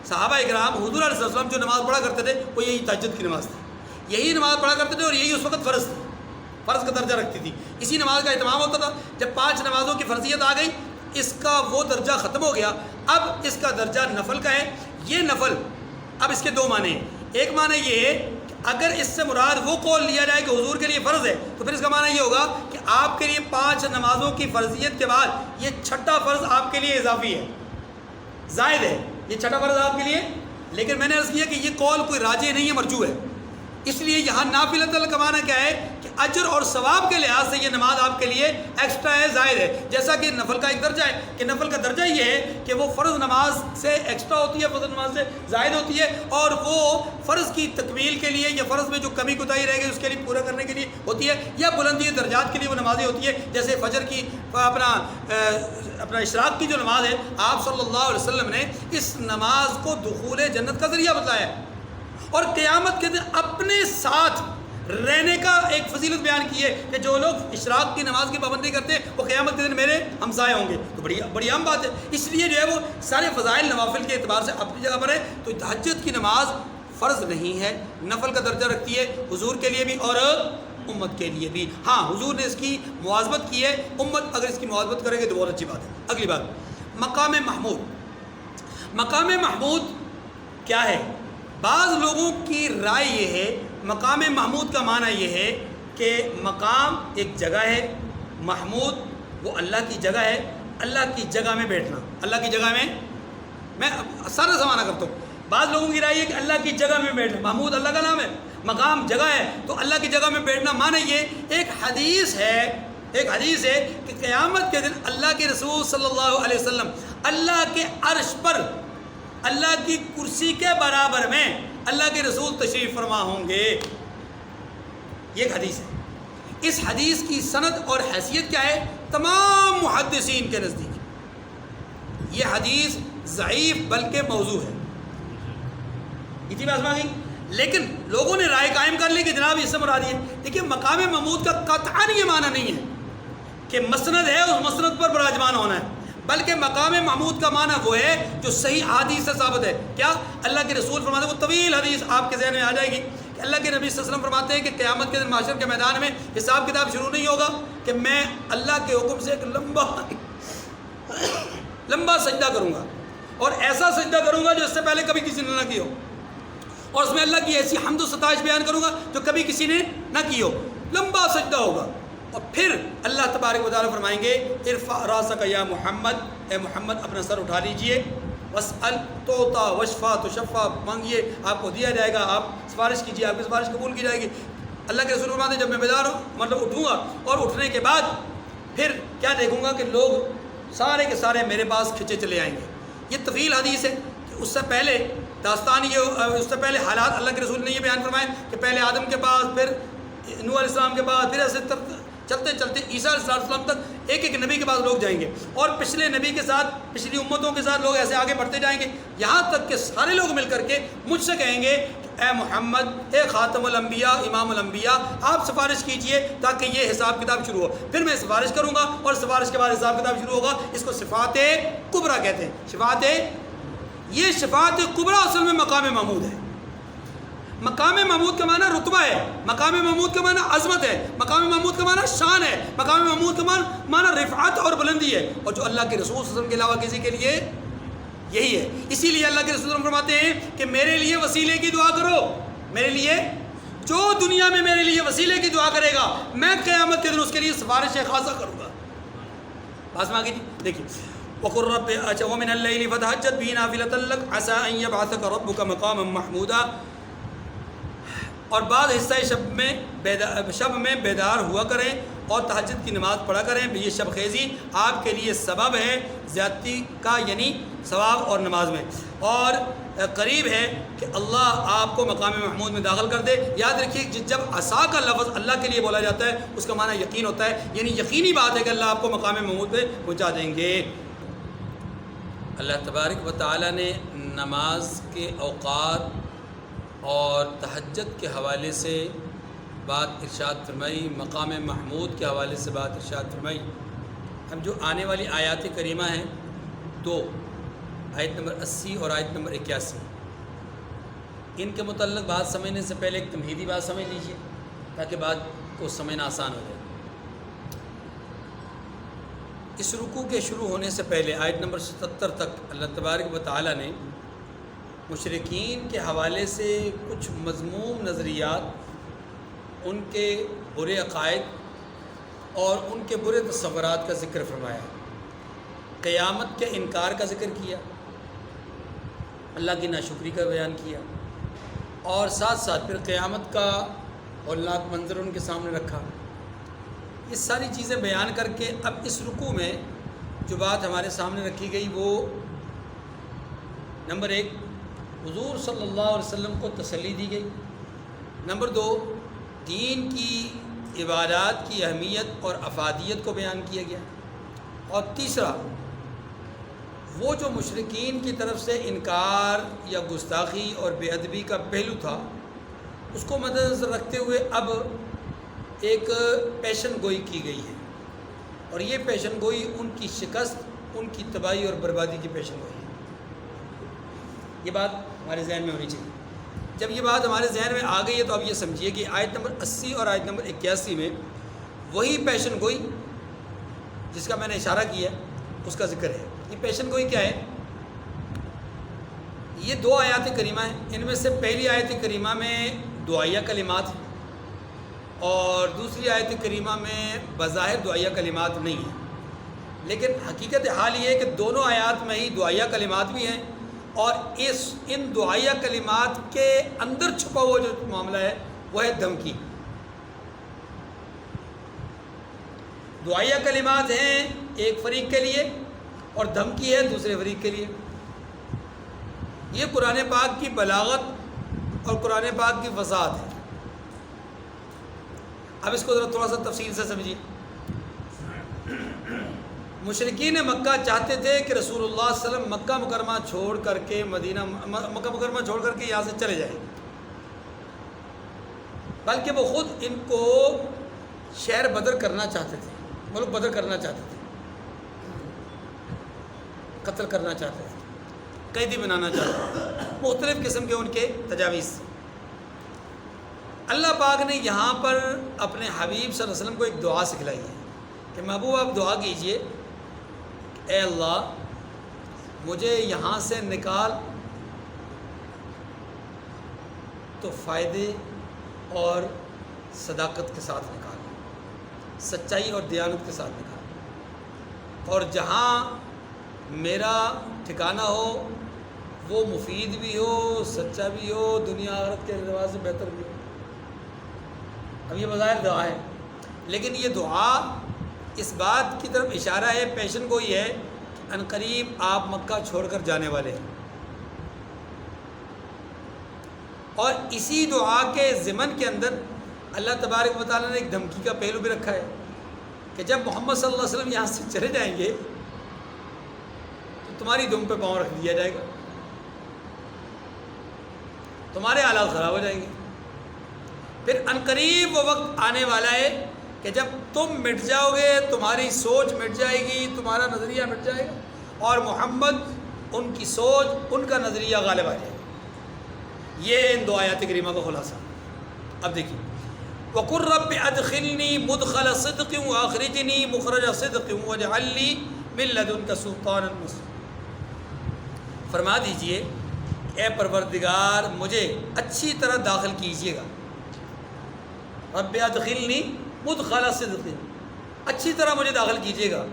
صحابہ اکرام حضور علیہ السلام جو نماز پڑھا کرتے تھے وہ یہی تہجد کی نماز تھی، یہی نماز پڑھا کرتے تھے، اور یہی اس وقت فرض تھی، فرض کا درجہ رکھتی تھی، اسی نماز کا اہتمام ہوتا تھا۔ جب 5 نمازوں کی فرضیت آ گئی، اس کا وہ درجہ ختم ہو گیا، اب اس کا درجہ نفل کا ہے۔ یہ نفل اب اس کے 2 معنی ہیں، ایک معنی یہ ہے کہ اگر اس سے مراد وہ قول لیا جائے کہ حضور کے لیے فرض ہے، تو پھر اس کا معنی یہ ہوگا کہ آپ کے لیے 5 نمازوں کی فرضیت کے بعد یہ 6ٹھا فرض آپ کے لیے اضافی ہے، زائد ہے، یہ 6ٹھا فرض آپ کے لیے۔ لیکن میں نے عرض کیا کہ یہ قول کوئی راجح نہیں ہے، مرجوح ہے، اس لیے یہاں نافلۃ کا معنی کیا ہے کہ اجر اور ثواب کے لحاظ سے یہ نماز آپ کے لیے ایکسٹرا ہے، زائد ہے، جیسا کہ نفل کا ایک درجہ ہے کہ نفل کا درجہ یہ ہے کہ وہ فرض نماز سے ایکسٹرا ہوتی ہے، فرض نماز سے زائد ہوتی ہے، اور وہ فرض کی تکمیل کے لیے یا فرض میں جو کمی کوتاہی رہ گئی اس کے لیے پورا کرنے کے لیے ہوتی ہے، یا بلندی درجات کے لیے وہ نمازیں ہوتی ہے، جیسے فجر کی اپنا اشراق کی جو نماز ہے، آپ صلی اللہ علیہ وسلم نے اس نماز کو دخول جنت کا ذریعہ بتایا ہے، اور قیامت کے دن اپنے ساتھ رہنے کا ایک فضیلت بیان کی ہے کہ جو لوگ اشراق کی نماز کی پابندی کرتے ہیں وہ قیامت کے دن میرے ہمسائے ہوں گے، تو بڑی عام بات ہے، اس لیے جو ہے وہ سارے فضائل نوافل کے اعتبار سے اپنی جگہ پر ہے۔ تو تہجد کی نماز فرض نہیں ہے، نفل کا درجہ رکھتی ہے، حضور کے لیے بھی اور امت کے لیے بھی۔ ہاں حضور نے اس کی مواظبت کی ہے، امت اگر اس کی مواظبت کرے گی تو بہت اچھی بات ہے۔ اگلی بات، مقام محمود۔ مقام محمود کیا ہے؟ بعض لوگوں کی رائے یہ ہے مقام محمود کا معنی یہ ہے کہ مقام ایک جگہ ہے، محمود وہ اللہ کی جگہ ہے، اللہ کی جگہ میں بیٹھنا، اللہ کی جگہ میں سارا زمانہ کرتا ہوں، بعض لوگوں کی رائے ہے کہ اللہ کی جگہ میں بیٹھنا، محمود اللہ کا نام ہے، مقام جگہ ہے، تو اللہ کی جگہ میں بیٹھنا معنی یہ ایک حدیث ہے کہ قیامت کے دن اللہ کے رسول صلی اللہ علیہ وسلم اللہ کے عرش پر اللہ کی کرسی کے برابر میں اللہ کے رسول تشریف فرما ہوں گے، یہ ایک حدیث ہے۔ اس حدیث کی سند اور حیثیت کیا ہے؟ تمام محدثین کے نزدیک یہ حدیث ضعیف بلکہ موضوع ہے، اتنی بات سمجھ گئی، لیکن لوگوں نے رائے قائم کر لی کہ جناب اس سے مراد ہے۔ دیکھیے مقام محمود کا قطعاً یہ معنی نہیں ہے کہ مسند ہے، اس مسند پر براجمان ہونا ہے، بلکہ مقام محمود کا معنی وہ ہے جو صحیح حدیث سے ثابت ہے۔ کیا؟ اللہ کے رسول فرماتے ہیں، وہ طویل حدیث آپ کے ذہن میں آ جائے گی کہ اللہ کے نبی صلی اللہ علیہ وسلم فرماتے ہیں کہ قیامت کے دن محشر کے میدان میں حساب کتاب شروع نہیں ہوگا کہ میں اللہ کے حکم سے ایک لمبا سجدہ کروں گا، اور ایسا سجدہ کروں گا جو اس سے پہلے کبھی کسی نے نہ کی ہو، اور اس میں اللہ کی ایسی حمد و ستائش بیان کروں گا جو کبھی کسی نے نہ کی ہو، لمبا سجدہ ہوگا، اور پھر اللہ تبارک و تعالیٰ فرمائیں گے ارفع راسک یا محمد، اے محمد اپنا سر اٹھا لیجئے، وسأل توتا وشفا تشفا، مانگیے آپ کو دیا جائے گا، آپ سفارش کیجیے آپ کی سفارش قبول کی جائے گی۔ اللہ کے رسول فرماتے ہیں جب میں بیدار ہوں مطلب اٹھوں گا اور اٹھنے کے بعد پھر کیا دیکھوں گا کہ لوگ سارے کے سارے میرے پاس کھنچے چلے آئیں گے۔ یہ طویل حدیث ہے کہ اس سے پہلے داستان یہ، اس سے پہلے حالات اللہ کے رسول نے یہ بیان فرمائے کہ پہلے آدم کے پاس، پھر نوح علیہ السلام کے بعد، پھر ایسے چلتے چلتے عیسیٰ علیہ السلام تک ایک ایک نبی کے پاس لوگ جائیں گے، اور پچھلے نبی کے ساتھ پچھلی امتوں کے ساتھ لوگ ایسے آگے بڑھتے جائیں گے، یہاں تک کہ سارے لوگ مل کر کے مجھ سے کہیں گے اے محمد، اے خاتم الانبیاء، امام الانبیاء، آپ سفارش کیجئے تاکہ یہ حساب کتاب شروع ہو۔ پھر میں سفارش کروں گا اور سفارش کے بعد حساب کتاب شروع ہوگا۔ اس کو شفاعت کبریٰ کہتے ہیں۔ یہ شفاعت کبریٰ اصل میں مقام محمود ہے۔ مقام محمود کا معنی رتبہ ہے، مقام محمود کا معنی عظمت ہے، مقام محمود کا معنی شان ہے، مقام محمود کا معنی رفعت اور بلندی ہے، اور جو اللہ کے رسول صلی اللہ علیہ وسلم کے علاوہ کسی کے لیے یہی ہے۔ اسی لیے اللہ کے رسول صلی اللہ علیہ وسلم فرماتے ہیں کہ میرے لیے وسیلے کی دعا کرو، میرے لیے جو دنیا میں میرے لیے وسیلے کی دعا کرے گا میں قیامت کے دن اس کے لیے سفارش خاصہ کروں گا۔ بات میں آگے جی دیکھیے، وقل رب ومن الليل فتهجد به نافلة لك عسى ان يبعثك ربك مقاما محمودا، اور بعض حصہ شب میں بیدار ہوا کریں اور تہجد کی نماز پڑھا کریں، یہ شب خیزی آپ کے لیے سبب ہے زیادتی کا، یعنی ثواب اور نماز میں، اور قریب ہے کہ اللہ آپ کو مقام محمود میں داخل کر دے۔ یاد رکھیے جب عصا کا لفظ اللہ کے لیے بولا جاتا ہے اس کا معنی یقین ہوتا ہے، یعنی یقینی بات ہے کہ اللہ آپ کو مقام محمود پہ پہنچا دیں گے۔ اللہ تبارک و تعالی نے نماز کے اوقات اور تہجد کے حوالے سے بات ارشاد فرمائی، مقام محمود کے حوالے سے بات ارشاد فرمائی۔ ہم جو آنے والی آیات کریمہ ہیں، دو آیت نمبر 80 اور آیت نمبر 81، ان کے متعلق بات سمجھنے سے پہلے ایک تمہیدی بات سمجھ لیجیے تاکہ بات کو سمجھنا آسان ہو جائے۔ اس رکوع کے شروع ہونے سے پہلے آیت نمبر 77 تک اللہ تبارک و تعالی نے مشرکین کے حوالے سے کچھ مذموم نظریات، ان کے برے عقائد اور ان کے برے تصورات کا ذکر فرمایا، قیامت کے انکار کا ذکر کیا، اللہ کی ناشکری کا بیان کیا، اور ساتھ ساتھ پھر قیامت کا ہولناک منظر ان کے سامنے رکھا۔ یہ ساری چیزیں بیان کر کے اب اس رکوع میں جو بات ہمارے سامنے رکھی گئی وہ نمبر 1 حضور صلی اللہ علیہ وسلم کو تسلی دی گئی، نمبر 2 دین کی عبادات کی اہمیت اور افادیت کو بیان کیا گیا، اور تیسرا وہ جو مشرکین کی طرف سے انکار یا گستاخی اور بے ادبی کا پہلو تھا اس کو مد نظر رکھتے ہوئے اب ایک پیشن گوئی کی گئی ہے، اور یہ پیشن گوئی ان کی شکست، ان کی تباہی اور بربادی کی پیشن گوئی ہے۔ یہ بات ہمارے ذہن میں ہونی چاہیے۔ جب یہ بات ہمارے ذہن میں آ گئی ہے تو اب یہ سمجھیے کہ آیت نمبر 80 اور آیت نمبر 81 میں وہی پیشن گوئی جس کا میں نے اشارہ کیا اس کا ذکر ہے۔ یہ پیشن گوئی کیا ہے؟ یہ 2 آیات کریمہ ہیں، ان میں سے پہلی آیت کریمہ میں دعائیہ کلمات ہیں اور دوسری آیت کریمہ میں بظاہر دعائیہ کلمات نہیں ہیں، لیکن حقیقت حال یہ ہے کہ دونوں آیات میں ہی دعائیہ کلمات بھی ہیں، اور ان دعائیہ کلمات کے اندر چھپا ہوا جو معاملہ ہے وہ ہے دھمکی۔ دعائیہ کلمات ہیں ایک فریق کے لیے اور دھمکی ہے دوسرے فریق کے لیے۔ یہ قرآن پاک کی بلاغت اور قرآن پاک کی وضاحت ہے۔ اب اس کو ذرا تھوڑا سا تفصیل سے سمجھیے۔ مشرکین مکہ چاہتے تھے کہ رسول اللہ صلی اللہ علیہ وسلم مکہ مکرمہ چھوڑ کر کے مکہ مکرمہ چھوڑ کر کے یہاں سے چلے جائیں، بلکہ وہ خود ان کو شہر بدر کرنا چاہتے تھے، ملک بدر کرنا چاہتے تھے، قتل کرنا چاہتے تھے، قیدی بنانا چاہتے تھے، مختلف قسم کے ان کے تجاویز۔ اللہ پاک نے یہاں پر اپنے حبیب صلی اللہ علیہ وسلم کو ایک دعا سکھلائی ہے کہ محبوب آپ دعا کیجئے، اے اللہ مجھے یہاں سے نکال تو فائدے اور صداقت کے ساتھ نکال، سچائی اور دیانت کے ساتھ نکال، اور جہاں میرا ٹھکانہ ہو وہ مفید بھی ہو، سچا بھی ہو، دنیا آخرت کے اعتبار سے بہتر بھی ہو۔ اب یہ بظاہر دعا ہے، لیکن یہ دعا اس بات کی طرف اشارہ ہے، پیشن گوئی ہے کہ عنقریب آپ مکہ چھوڑ کر جانے والے ہیں۔ اور اسی دعا کے ضمن کے اندر اللہ تبارک و تعالیٰ نے ایک دھمکی کا پہلو بھی رکھا ہے کہ جب محمد صلی اللہ علیہ وسلم یہاں سے چلے جائیں گے تو تمہاری دم پہ پاؤں رکھ دیا جائے گا، تمہارے حالات خراب ہو جائیں گے۔ پھر عنقریب وہ وقت آنے والا ہے کہ جب تم مٹ جاؤ گے، تمہاری سوچ مٹ جائے گی، تمہارا نظریہ مٹ جائے گا، اور محمد ان کی سوچ، ان کا نظریہ غالب آ جائے گا۔ یہ ان دو آیات کریمہ کا خلاصہ۔ اب دیکھیے، وَقُلْ رَبِّ أَدْخِلْنِي مُدْخَلَ صِدْقٍ وَأَخْرِجْنِي مُخْرَجَ صِدْقٍ وَاجْعَلْ لِي مِن لَّدُنْكَ سُلْطَانًا نَصِيرًا۔ فرما دیجئے اے پروردگار مجھے اچھی طرح داخل کیجئے گا۔ رب ادخلنی مدخل صدق، اچھی طرح مجھے داخل کیجئے گا۔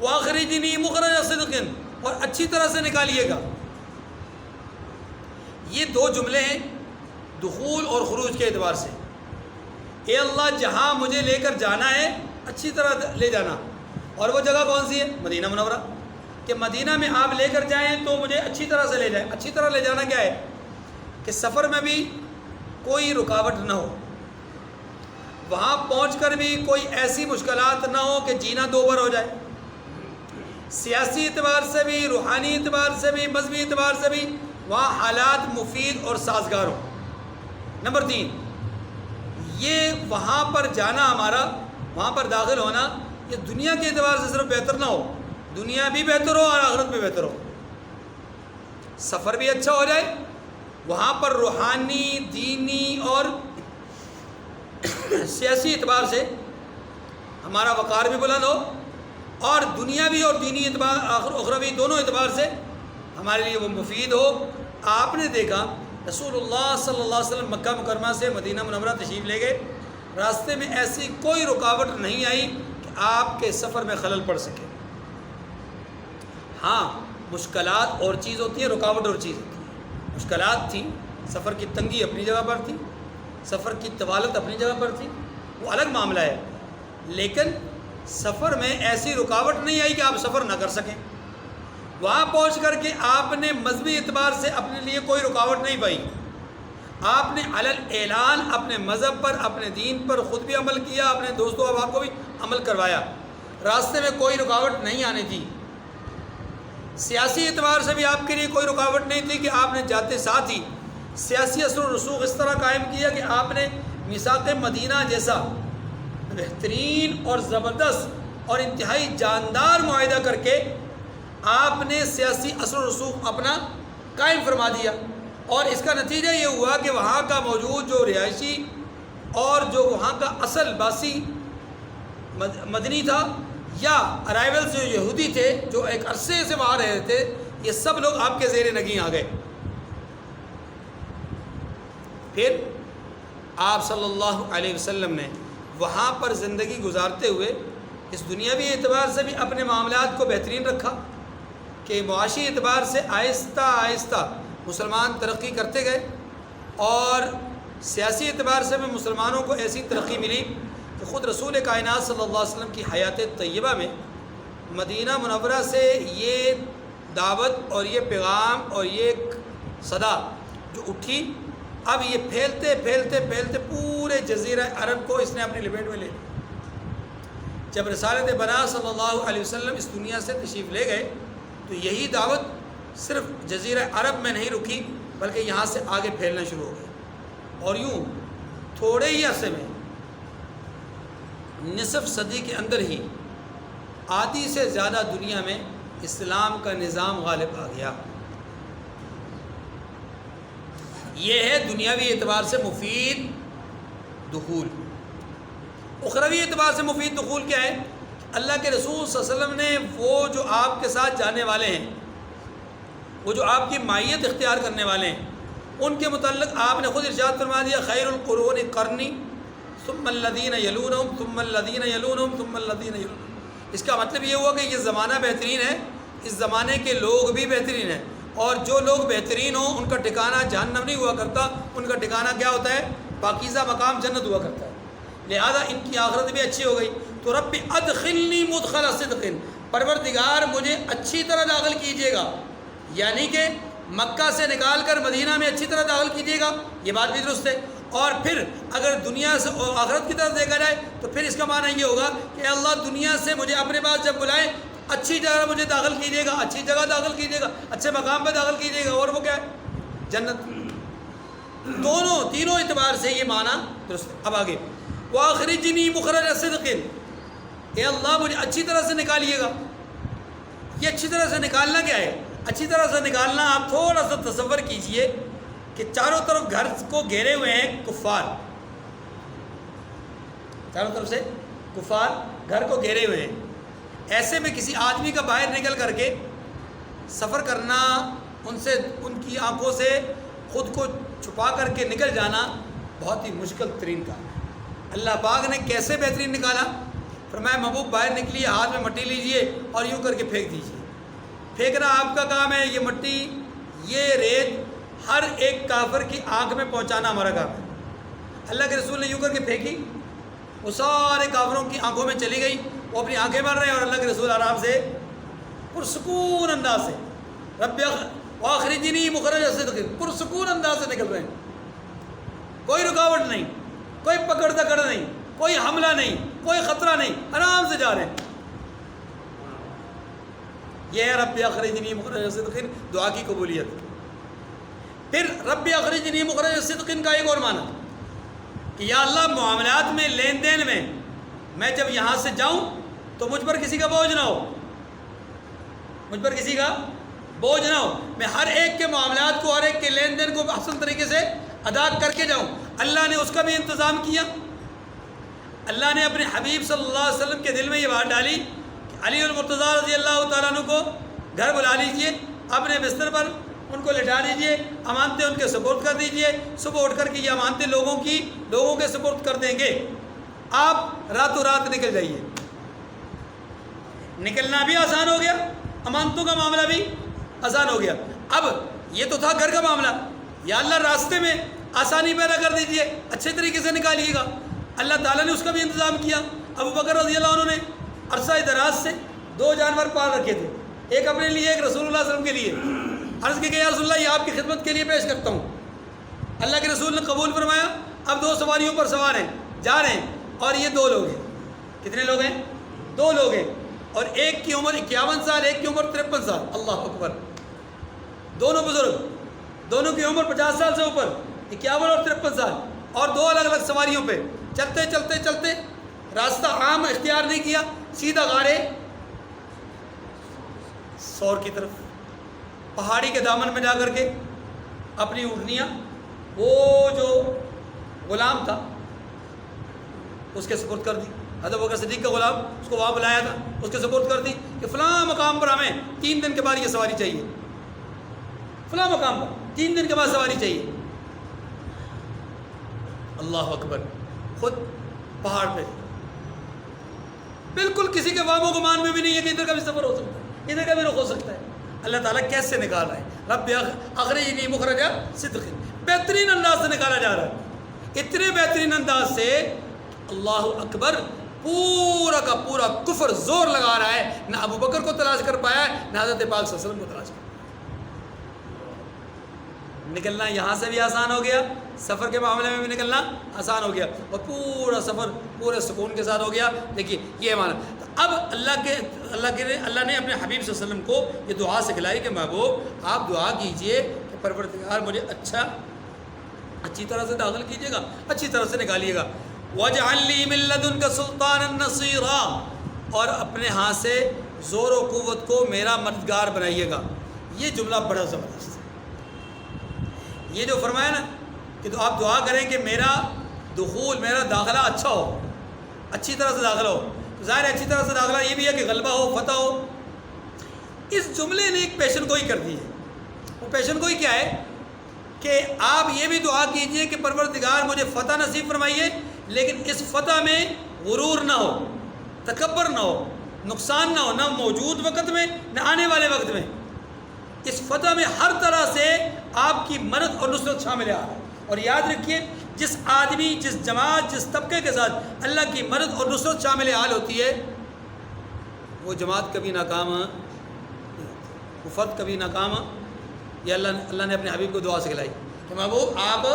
واخرجنی مخرج صدق، اور اچھی طرح سے نکالیے گا۔ یہ دو جملے ہیں دخول اور خروج کے اعتبار سے۔ اے اللہ جہاں مجھے لے کر جانا ہے اچھی طرح لے جانا، اور وہ جگہ کون سی ہے؟ مدینہ منورہ، کہ مدینہ میں آپ لے کر جائیں تو مجھے اچھی طرح سے لے جائیں۔ اچھی طرح لے جانا کیا ہے؟ کہ سفر میں بھی کوئی رکاوٹ نہ ہو، وہاں پہنچ کر بھی کوئی ایسی مشکلات نہ ہو کہ جینا دو بار ہو جائے، سیاسی اعتبار سے بھی، روحانی اعتبار سے بھی، مذہبی اعتبار سے بھی وہاں حالات مفید اور سازگار ہوں۔ نمبر 3، یہ وہاں پر جانا ہمارا، وہاں پر داخل ہونا، یہ دنیا کے اعتبار سے صرف بہتر نہ ہو، دنیا بھی بہتر ہو اور آخرت بھی بہتر ہو، سفر بھی اچھا ہو جائے، وہاں پر روحانی، دینی اور سیاسی اعتبار سے ہمارا وقار بھی بلند ہو، اور دنیاوی اور دینی اعتبار، اخروی دونوں اعتبار سے ہمارے لیے وہ مفید ہو۔ آپ نے دیکھا رسول اللہ صلی اللہ علیہ وسلم مکہ مکرمہ سے مدینہ منورہ تشریف لے گئے، راستے میں ایسی کوئی رکاوٹ نہیں آئی کہ آپ کے سفر میں خلل پڑ سکے۔ ہاں مشکلات اور چیز ہوتی ہے، رکاوٹ اور چیز ہوتی ہے۔ مشکلات تھیں، سفر کی تنگی اپنی جگہ پر تھی، سفر کی طوالت اپنی جگہ پر تھی، وہ الگ معاملہ ہے، لیکن سفر میں ایسی رکاوٹ نہیں آئی کہ آپ سفر نہ کر سکیں۔ وہاں پہنچ کر کے آپ نے مذہبی اعتبار سے اپنے لیے کوئی رکاوٹ نہیں پائی، آپ نے علل اعلان اپنے مذہب پر، اپنے دین پر خود بھی عمل کیا، اپنے دوستوں احباب کو بھی عمل کروایا، راستے میں کوئی رکاوٹ نہیں آنے دی۔ سیاسی اعتبار سے بھی آپ کے لیے کوئی رکاوٹ نہیں تھی کہ آپ نے جاتے ساتھ ہی سیاسی اثر و رسوخ اس طرح قائم کیا کہ آپ نے میثاق مدینہ جیسا بہترین اور زبردست اور انتہائی جاندار معاہدہ کر کے آپ نے سیاسی اثر و رسوخ اپنا قائم فرما دیا، اور اس کا نتیجہ یہ ہوا کہ وہاں کا موجود جو رہائشی اور جو وہاں کا اصل باسی مدنی تھا یا ارائیول جو یہودی تھے جو ایک عرصے سے وہاں رہے تھے، یہ سب لوگ آپ کے زیر نگیں آ گئے۔ پھر آپ صلی اللہ علیہ وسلم نے وہاں پر زندگی گزارتے ہوئے اس دنیاوی اعتبار سے بھی اپنے معاملات کو بہترین رکھا کہ معاشی اعتبار سے آہستہ آہستہ مسلمان ترقی کرتے گئے، اور سیاسی اعتبار سے بھی مسلمانوں کو ایسی ترقی ملی کہ خود رسول کائنات صلی اللہ علیہ وسلم کی حیات طیبہ میں مدینہ منورہ سے یہ دعوت اور یہ پیغام اور یہ صدا جو اٹھی، اب یہ پھیلتے پھیلتے پھیلتے پورے جزیرہ عرب کو اس نے اپنی لپیٹ میں لے لیا۔ جب رسالت بنا صلی اللہ علیہ وسلم اس دنیا سے تشریف لے گئے تو یہی دعوت صرف جزیرہ عرب میں نہیں رکی، بلکہ یہاں سے آگے پھیلنا شروع ہو گئی، اور یوں تھوڑے ہی عرصے میں نصف صدی کے اندر ہی آدھی سے زیادہ دنیا میں اسلام کا نظام غالب آ گیا۔ یہ ہے دنیاوی اعتبار سے مفید دخول۔ اخروی اعتبار سے مفید دخول کیا ہے؟ اللہ کے رسول صلی اللہ علیہ وسلم نے وہ جو آپ کے ساتھ جانے والے ہیں، وہ جو آپ کی مائیت اختیار کرنے والے ہیں، ان کے متعلق آپ نے خود ارشاد فرما دیا، خیر القرون قرنی ثم الذین یلونہم ثم الذین یلونہم ثم الذین یلونہم۔ اس کا مطلب یہ ہوا کہ یہ زمانہ بہترین ہے اس زمانے کے لوگ بھی بہترین ہیں، اور جو لوگ بہترین ہوں ان کا ٹھکانہ جہنم نہیں ہوا کرتا، ان کا ٹھکانہ کیا ہوتا ہے؟ پاکیزہ مقام جنت ہوا کرتا ہے۔ لہذا ان کی آخرت بھی اچھی ہو گئی۔ تو رب ادخلنی مدخل صدق، پروردگار مجھے اچھی طرح داخل کیجیے گا، یعنی کہ مکہ سے نکال کر مدینہ میں اچھی طرح داخل کیجیے گا، یہ بات بھی درست ہے۔ اور پھر اگر دنیا سے اور آخرت کی طرف دیکھا جائے تو پھر اس کا معنی یہ ہوگا کہ اللہ دنیا سے مجھے اپنے پاس جب بلائیں اچھی جگہ مجھے داخل کیجیے گا، اچھی جگہ داخل کیجیے گا، اچھے مقام پہ داخل کیجیے گا، اور وہ کیا ہے؟ جنت۔ دونوں تینوں اعتبار سے یہ معنی درست ہے۔ اب آگے وَأَخْرِجْنِي مُخْرَجَ صِدْقٍ، اے اللہ مجھے اچھی طرح سے نکالیے گا۔ یہ اچھی طرح سے نکالنا کیا ہے؟ اچھی طرح سے نکالنا آپ تھوڑا سا تصور کیجئے کہ چاروں طرف گھر کو گھیرے ہوئے ہیں کفار، چاروں طرف سے کفار گھر کو گھیرے ہوئے ہیں۔ ایسے میں کسی آدمی کا باہر نکل کر کے سفر کرنا، ان کی آنکھوں سے خود کو چھپا کر کے نکل جانا بہت ہی مشکل ترین کام ہے۔ اللہ پاک نے کیسے بہترین نکالا؟ فرمایا محبوب باہر نکلیے، ہاتھ میں مٹی لیجئے اور یوں کر کے پھینک دیجئے۔ پھینکنا آپ کا کام ہے، یہ مٹی یہ ریت ہر ایک کافر کی آنکھ میں پہنچانا ہمارا کام ہے۔ اللہ کے رسول نے یوں کر کے پھینکی، وہ سارے کافروں کی آنکھوں میں چلی گئی، وہ اپنی آنکھیں بن رہے ہیں اور اللہ کے رسول آرام سے پرسکون انداز سے رب وَأَخْرِجْنِي مُخْرَجَ صِدْقٍ پرسکون انداز سے نکل رہے ہیں، کوئی رکاوٹ نہیں، کوئی پکڑ دکڑ نہیں، کوئی حملہ نہیں، کوئی خطرہ نہیں، آرام سے جا رہے ہیں۔ یہ ہے رب اخرجنی مخرج صدق، دعا کی قبولیت۔ پھر رب اخرجنی مخرج صدق کا ایک اور معنی کہ یا اللہ معاملات میں، لین دین میں جب یہاں سے جاؤں تو مجھ پر کسی کا بوجھ نہ ہو، مجھ پر کسی کا بوجھ نہ ہو، میں ہر ایک کے معاملات کو، ہر ایک کے لین دین کو احسن طریقے سے ادا کر کے جاؤں۔ اللہ نے اس کا بھی انتظام کیا۔ اللہ نے اپنے حبیب صلی اللہ علیہ وسلم کے دل میں یہ بات ڈالی کہ علی المرتضیٰ رضی اللہ تعالیٰ عنہ کو گھر بلا لیجئے، اپنے بستر پر ان کو لٹا دیجئے، امانتیں ان کے سپرد کر دیجئے، صبح اٹھ کر کے یہ امانتیں لوگوں کے سپرد کر دیں گے، آپ راتوں رات نکل جائیے۔ نکلنا بھی آسان ہو گیا، امانتوں کا معاملہ بھی آسان ہو گیا۔ اب یہ تو تھا گھر کا معاملہ، یا اللہ راستے میں آسانی پیدا کر دیجئے، اچھے طریقے سے نکالیے گا۔ اللہ تعالیٰ نے اس کا بھی انتظام کیا۔ ابو بکر رضی اللہ عنہ نے عرصہ دراز سے 2 جانور پال رکھے تھے، ایک اپنے لیے، ایک رسول اللہ صلی اللہ علیہ وسلم کے لیے۔ عرض کی کہ یا رسول اللہ یہ آپ کی خدمت کے لیے پیش کرتا ہوں۔ اللہ کے رسول نے قبول فرمایا۔ اب 2 سواریوں پر سوار ہیں، جا رہے ہیں، اور یہ 2 لوگ ہیں۔ کتنے لوگ ہیں؟ 2 لوگ ہیں، اور ایک کی عمر 51 سال، ایک کی عمر 53 سال۔ اللہ اکبر، دونوں بزرگ، دونوں کی عمر 50 سال سے اوپر، 51 اور 53 سال، اور 2 الگ الگ سواریوں پہ چلتے چلتے چلتے، راستہ عام اختیار نہیں کیا، سیدھا غارے سور کی طرف، پہاڑی کے دامن میں جا کر کے اپنی اونٹنیاں، وہ جو غلام تھا اس کے سپرد کر دی۔ حضرت بکر صدیق کا غلام، اس کو وہاں بلایا تھا، اس کے سپرد کر دی کہ فلاں مقام پر ہمیں 3 دن کے بعد یہ سواری چاہیے، فلاں مقام پر 3 دن کے بعد سواری چاہیے۔ اللہ اکبر، خود پہاڑ پہ، بالکل کسی کے وام و گمان میں بھی نہیں ہے کہ ادھر کا بھی سفر ہو سکتا ہے، ادھر کا بھی رخ ہو سکتا ہے۔ اللہ تعالیٰ کیسے نکال رہا ہے؟ رب اخرجنی مخرج صدق، بہترین انداز سے نکالا جا رہا ہے، اتنے بہترین انداز سے، اللہ اکبر، پورا کا پورا کفر زور لگا رہا ہے، نہ ابو بکر کو تلاش کر پایا ہے، نہ حضرت پاک صلی اللہ علیہ وسلم کو تلاش کر پایا۔ نکلنا یہاں سے بھی آسان ہو گیا، سفر کے معاملے میں بھی نکلنا آسان ہو گیا، اور پورا سفر پورے سکون کے ساتھ ہو گیا۔ دیکھیے یہ معنی۔ تو اب اللہ نے اپنے حبیب صلی اللہ علیہ وسلم کو یہ دعا سکھلائی کہ محبوب آپ دعا کیجئے کہ پروردگار مجھے اچھی طرح سے داخل کیجیے گا، اچھی طرح سے نکالیے گا۔ وَاجْعَلْ لِي مِن لَّدُنْكَ سُلْطَانًا نَصِيرًا، اور اپنے ہاں سے زور و قوت کو میرا مددگار بنائیے گا۔ یہ جملہ بڑا زبردست ہے۔ یہ جو فرمایا نا کہ تو آپ دعا کریں کہ میرا دخول، میرا داخلہ اچھا ہو، اچھی طرح سے داخلہ ہو، ظاہر ہے اچھی طرح سے داخلہ یہ بھی ہے کہ غلبہ ہو، فتح ہو۔ اس جملے نے ایک پیشن گوئی کر دی ہے۔ وہ پیشن گوئی کیا ہے کہ آپ یہ بھی دعا کیجئے کہ پروردگار مجھے فتح نصیب فرمائیے، لیکن اس فتح میں غرور نہ ہو، تکبر نہ ہو، نقصان نہ ہو، نہ موجود وقت میں نہ آنے والے وقت میں۔ اس فتح میں ہر طرح سے آپ کی مدد اور نصرت شامل ہے۔ اور یاد رکھیے، جس آدمی، جس جماعت، جس طبقے کے ساتھ اللہ کی مدد اور نصرت شامل حال ہوتی ہے، وہ جماعت کبھی ناکام نہیں ہوتی، وہ فتح کبھی ناکام۔ یہ اللہ نے اپنے حبیب کو دعا سکھلائی کہ محبوب آپ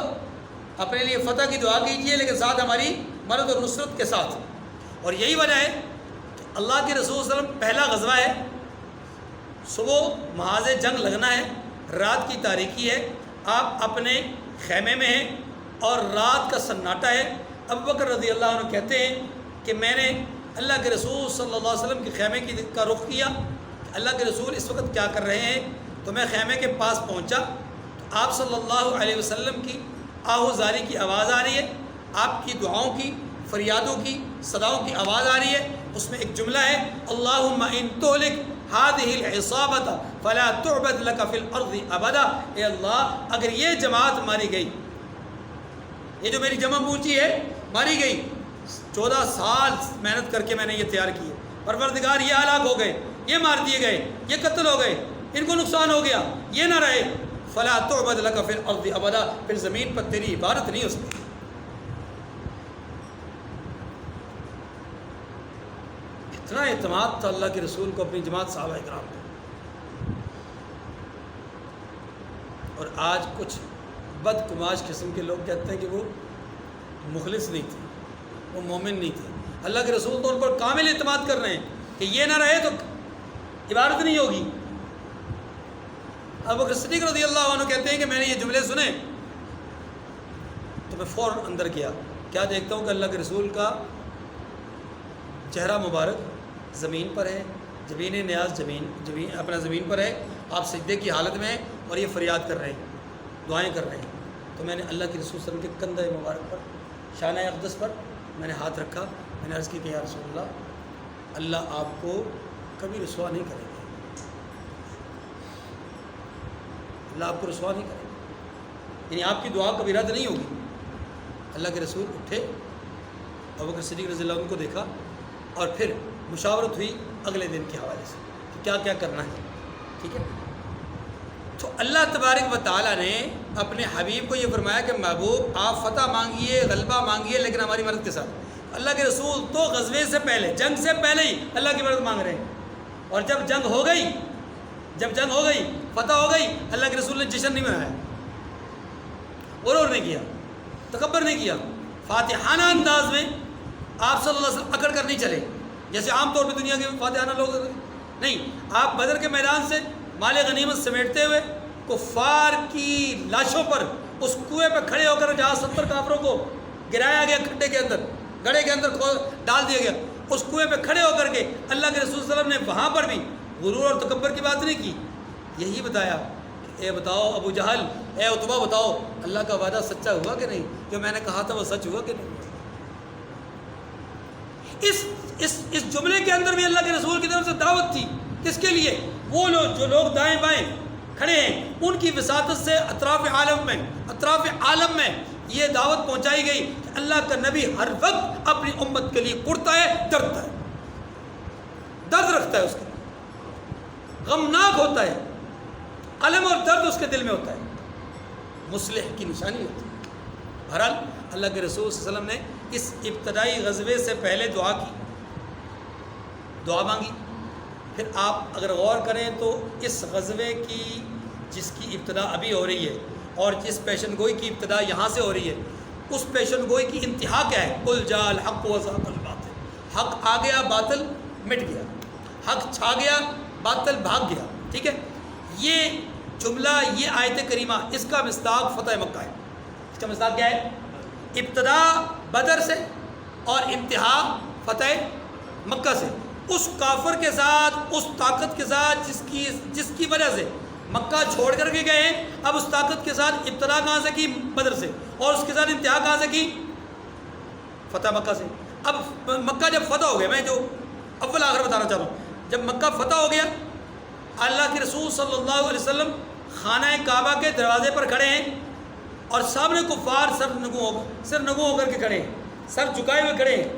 اپنے لیے فتح کی دعا کیجئے، لیکن ساتھ ہماری مدد اور نصرت کے ساتھ۔ اور یہی وجہ ہے کہ اللہ کے رسول صلی اللہ علیہ وسلم پہلا غزوہ ہے، صبح محاذ جنگ لگنا ہے، رات کی تاریکی ہے، آپ اپنے خیمے میں ہیں اور رات کا سناٹا ہے۔ ابوبکر رضی اللہ عنہ کہتے ہیں کہ میں نے اللہ کے رسول صلی اللہ علیہ وسلم کے خیمے کا رخ کیا کہ اللہ کے رسول اس وقت کیا کر رہے ہیں، تو میں خیمے کے پاس پہنچا تو آپ صلی اللہ علیہ وسلم کی آہو زاری کی آواز آ رہی ہے، آپ کی دعاؤں کی، فریادوں کی، صداؤں کی آواز آ رہی ہے۔ اس میں ایک جملہ ہے، اللہم ان تہلک هذه العصابة فلا تعبد لك في الارض ابدا۔ اے اللہ اگر یہ جماعت ماری گئی، یہ جو میری جمع پوچھی ہے ماری گئی، 14 سال محنت کر کے میں نے یہ تیار کی ہے، پروردگار یہ ہلاک ہو گئے، یہ مار دیے گئے، یہ قتل ہو گئے، ان کو نقصان ہو گیا، یہ نہ رہے، فلا تعبد لك في الارض ابدا، پھر زمین پر تیری عبادت نہیں ہو سکتی۔ اتنا اعتماد تھا اللہ کے رسول کو اپنی جماعت صحابہ کرام کو۔ اور آج کچھ بدکماش قسم کے لوگ کہتے ہیں کہ وہ مخلص نہیں تھے، وہ مومن نہیں تھے۔ اللہ کے رسول تو ان پر کامل اعتماد کر رہے ہیں کہ یہ نہ رہے تو عبادت نہیں ہوگی۔ ابوبکر صدیق رضی اللہ عنہ کہتے ہیں کہ میں نے یہ جملے سنے تو میں فوراً اندر گیا، کیا دیکھتا ہوں کہ اللہ کے رسول کا چہرہ مبارک زمین پر ہے، جبین نیاز اپنا زمین پر ہے، آپ سجدے کی حالت میں ہیں اور یہ فریاد کر رہے ہیں، دعائیں کر رہے ہیں۔ تو میں نے اللہ کے رسول صلی اللہ علیہ وسلم کے کندھے مبارک پر، شانہ اقدس پر میں نے ہاتھ رکھا، میں نے عرض کی کہ یا رسول اللہ، اللہ آپ کو کبھی رسوا نہیں کرے گا، اللہ آپ کو رسوا نہیں کرے گا، یعنی آپ کی دعا کبھی رد نہیں ہوگی۔ اللہ کے رسول اٹھے، ابوبکر صدیق رضی اللہ عنہ کو دیکھا اور پھر مشاورت ہوئی اگلے دن کے حوالے سے کہ کیا کیا کرنا ہے، ٹھیک ہے۔ تو اللہ تبارک و تعالیٰ نے اپنے حبیب کو یہ فرمایا کہ محبوب آپ فتح مانگیے، غلبہ مانگیے، لیکن ہماری مدد کے ساتھ۔ اللہ کے رسول تو غزوے سے پہلے، جنگ سے پہلے ہی اللہ کی مدد مانگ رہے ہیں، اور جب جنگ ہو گئی، فتح ہو گئی، اللہ کے رسول نے جشن نہیں منایا، غرور نہیں کیا، تکبر نہیں کیا، فاتحانہ انداز میں آپ صلی اللہ علیہ وسلم اکڑ کر نہیں چلے جیسے عام طور پہ دنیا کے فاتحانہ لوگ نہیں۔ آپ بدر کے میدان سے مال غنیمت سمیٹتے ہوئے کفار کی لاشوں پر اس کنویں پہ کھڑے ہو کر، جہاں 70 کافروں کو گرایا گیا، کھڈے کے اندر، گڑھے کے اندر ڈال دیا گیا، اس کنویں پہ کھڑے ہو کر کے اللہ کے رسول صلی اللہ علیہ وسلم نے وہاں پر بھی غرور اور تکبر کی بات نہیں کی، یہی بتایا کہ اے بتاؤ ابو جہل، اے عتبہ بتاؤ اللہ کا وعدہ سچا ہوا کہ نہیں، جو میں نے کہا تھا وہ سچ ہوا کہ نہیں۔ اس جملے کے اندر بھی اللہ کے رسول کی طرف سے دعوت تھی، کس کے لیے؟ وہ لوگ جو لوگ دائیں بائیں کھڑے ہیں، ان کی وساطت سے اطراف عالم میں یہ دعوت پہنچائی گئی کہ اللہ کا نبی ہر وقت اپنی امت کے لیے کرتا ہے، ڈرتا ہے، درد رکھتا ہے، اس کے غمناک ہوتا ہے، الم اور درد اس کے دل میں ہوتا ہے، مصلح کی نشانی ہوتی ہے۔ بہرحال اللہ کے رسول صلی اللہ علیہ وسلم نے اس ابتدائی غزوے سے پہلے دعا مانگی۔ پھر آپ اگر غور کریں تو اس غزوے کی جس کی ابتدا ابھی ہو رہی ہے اور جس پیشن گوئی کی ابتدا یہاں سے ہو رہی ہے، اس پیشن گوئی کی انتہا کیا ہے؟ قل جاء الحق وزهق الباطل، حق آ گیا، باطل مٹ گیا، حق چھا گیا، باطل بھاگ گیا، ٹھیک ہے۔ یہ جملہ، یہ آیت کریمہ، اس کا مصداق فتح مکہ ہے۔ اس کا مصداق کیا ہے؟ ابتدا بدر سے اور انتہا فتح مکہ سے۔ اس کافر کے ساتھ، اس طاقت کے ساتھ جس کی وجہ سے مکہ چھوڑ کر کے گئے ہیں، اب اس طاقت کے ساتھ ابتدا کہاں سے کی؟ بدر سے، اور اس کے ساتھ انتہا کہاں سے کی؟ فتح مکہ سے۔ اب مکہ جب فتح ہو گیا، میں جو اول آخر بتانا چاہتا ہوں، جب مکہ فتح ہو گیا، اللہ کے رسول صلی اللہ علیہ وسلم خانہ کعبہ کے دروازے پر کھڑے ہیں اور سامنے کفار سر نگو ہو کر کے کھڑے ہیں، سر جھکائے ہوئے کھڑے ہیں۔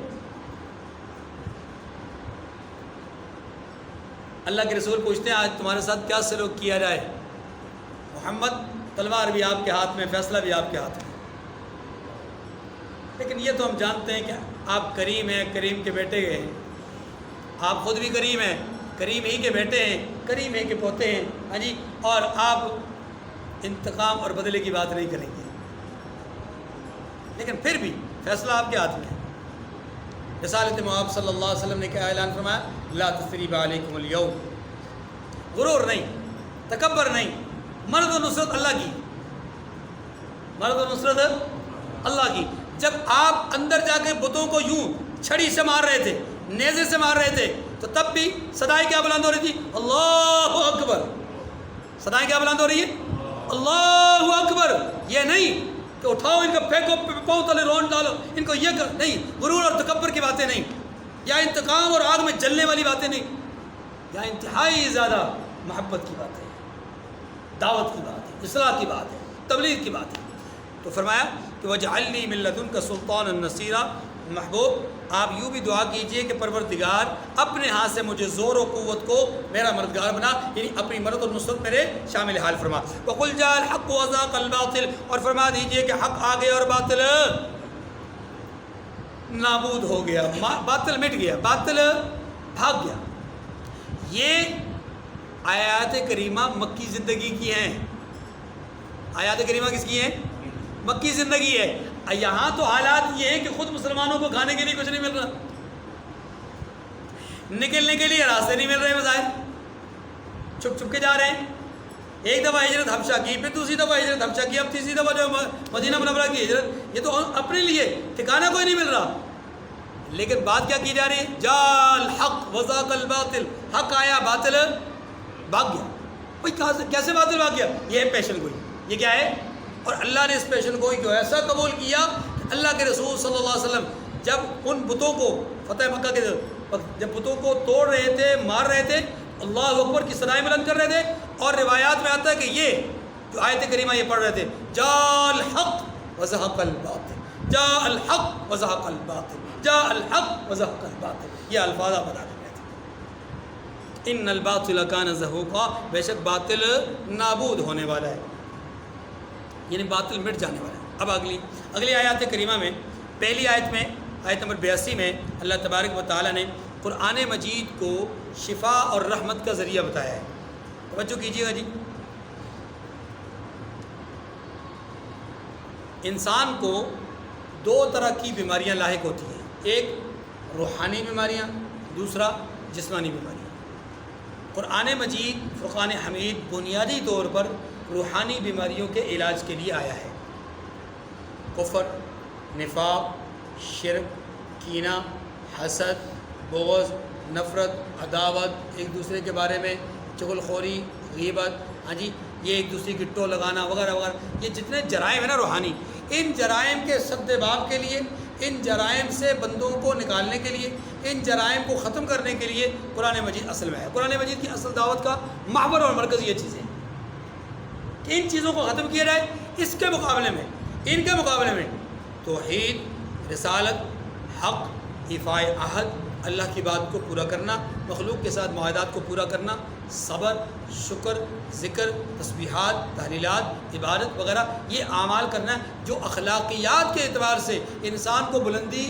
اللہ کے رسول پوچھتے ہیں آج تمہارے ساتھ کیا سلوک کیا جائے؟ محمد تلوار بھی آپ کے ہاتھ میں، فیصلہ بھی آپ کے ہاتھ میں، لیکن یہ تو ہم جانتے ہیں کہ آپ کریم ہیں، کریم کے بیٹے ہیں، آپ خود بھی کریم ہیں، کریم ہی کے بیٹے ہیں، کریم ہی کے پوتے ہیں، ہاں جی، اور آپ انتقام اور بدلے کی بات نہیں کریں گے، لیکن پھر بھی فیصلہ آپ کے ہاتھ میں ہے۔ رسالت مآب صلی اللہ علیہ وسلم نے کیا اعلان فرمایا؟ لا تثریب علیکم اليوم، غرور نہیں، تکبر نہیں، مرد و نصرت اللہ کی، مرد و نصرت اللہ کی۔ جب آپ اندر جا کے بتوں کو یوں چھڑی سے مار رہے تھے، نیزے سے مار رہے تھے، تو تب بھی صدائیں کیا بلند ہو رہی تھی؟ اللہ اکبر۔ صدائیں کیا بلند ہو رہی ہے؟ اللہ اکبر۔ یہ نہیں کہ اٹھاؤ ان کو، پھینکو پاؤں تلے رون ڈالو ان کو، یہ نہیں، غرور اور تکبر کی باتیں نہیں، یا انتقام اور آگ میں جلنے والی باتیں نہیں، یا انتہائی زیادہ محبت کی باتیں، دعوت کی بات ہے، اصلاح کی بات ہے، تبلیغ کی بات ہے۔ تو فرمایا کہ وَجْعَلْ لِي مِن لَّدُنْكَ سُلْطَانًا نَصِيرًا، محبوب آپ یوں بھی دعا کیجئے کہ پروردگار اپنے ہاتھ سے مجھے زور و قوت کو میرا مددگار بنا، یعنی اپنی مدد اور نصرت میرے شامل حال فرما۔ وَقُلْ جَاءَ الْحَقُّ وَزَهَقَ الْبَاطِلُ، اور فرما دیجئے کہ حق آ گیا اور باطل نابود ہو گیا، باطل مٹ گیا، باطل بھاگ گیا۔ یہ آیات کریمہ مکی زندگی کی ہیں۔ آیات کریمہ کس کی ہیں؟ مکی زندگی ہے۔ یہاں تو حالات یہ ہیں کہ خود مسلمانوں کو کھانے کے لیے کچھ نہیں مل رہا، نکلنے کے لیے راستے نہیں مل رہے، بظاہر چھپ چھپ کے جا رہے ہیں۔ ایک دفعہ ہجرت حبشہ کی، پھر دوسری دفعہ ہجرت حبشہ کی، اب تیسری دفعہ جو مدینہ منورہ کی ہجرت، یہ تو اپنے لیے ٹھکانہ کوئی نہیں مل رہا۔ لیکن بات کیا کی جا رہی ہے؟ جاء الحق وزاق الباطل، حق آیا باطل بھاگ گیا۔ بھائی کیسے باطل بھاگ گیا؟ یہ ہے پیشن گوئی۔ یہ کیا ہے؟ اور اللہ نے اس پیشن گوئی کو ایسا قبول کیا کہ اللہ کے رسول صلی اللہ علیہ وسلم جب ان بتوں کو فتح مکہ کے جب بتوں کو توڑ رہے تھے، مار رہے تھے، اللہ اکبر کی صدائیں بلند کر رہے تھے، اور روایات میں آتا ہے کہ یہ جو آیت کریمہ یہ پڑھ رہے تھے، جاء الحق وزهق الباطل، جاء الحق وزهق الباطل، جاء الحق وزهق الباطل، یہ الفاظ آپ ادا کر رہے تھے۔ ان الباطل کان زہوقا، بے شک باطل نابود ہونے والا ہے، یعنی باطل مٹ جانے والا ہے۔ اب اگلی آیات کریمہ میں، پہلی آیت میں، آیت نمبر 82 میں اللہ تبارک و تعالیٰ نے قرآن مجید کو شفا اور رحمت کا ذریعہ بتایا ہے۔ توجہ کیجیے گا جی۔ انسان کو دو طرح کی بیماریاں لاحق ہوتی ہیں، ایک روحانی بیماریاں، دوسرا جسمانی بیماریاں۔ قرآن مجید فرقان حمید بنیادی طور پر روحانی بیماریوں کے علاج کے لیے آیا ہے۔ کفر، نفاق، شرک، کینہ، حسد، بغض، نفرت، عداوت، ایک دوسرے کے بارے میں چغل خوری، غیبت، ہاں جی، یہ ایک دوسرے کی ٹو لگانا وغیرہ وغیرہ، یہ جتنے جرائم ہیں نا روحانی، ان جرائم کے سد باب کے لیے، ان جرائم سے بندوں کو نکالنے کے لیے، ان جرائم کو ختم کرنے کے لیے قرآن مجید اصل میں ہے۔ قرآن مجید کی اصل دعوت کا محور اور مرکز یہ چیزیں ہیں کہ ان چیزوں کو ختم کیا جائے۔ اس کے مقابلے میں، ان کے مقابلے میں توحید، رسالت، حق، ایفاء عہد، اللہ کی بات کو پورا کرنا، مخلوق کے ساتھ معاہدات کو پورا کرنا، صبر، شکر، ذکر، تسبیحات، تحلیلات، عبادت وغیرہ، یہ اعمال کرنا جو اخلاقیات کے اعتبار سے انسان کو بلندی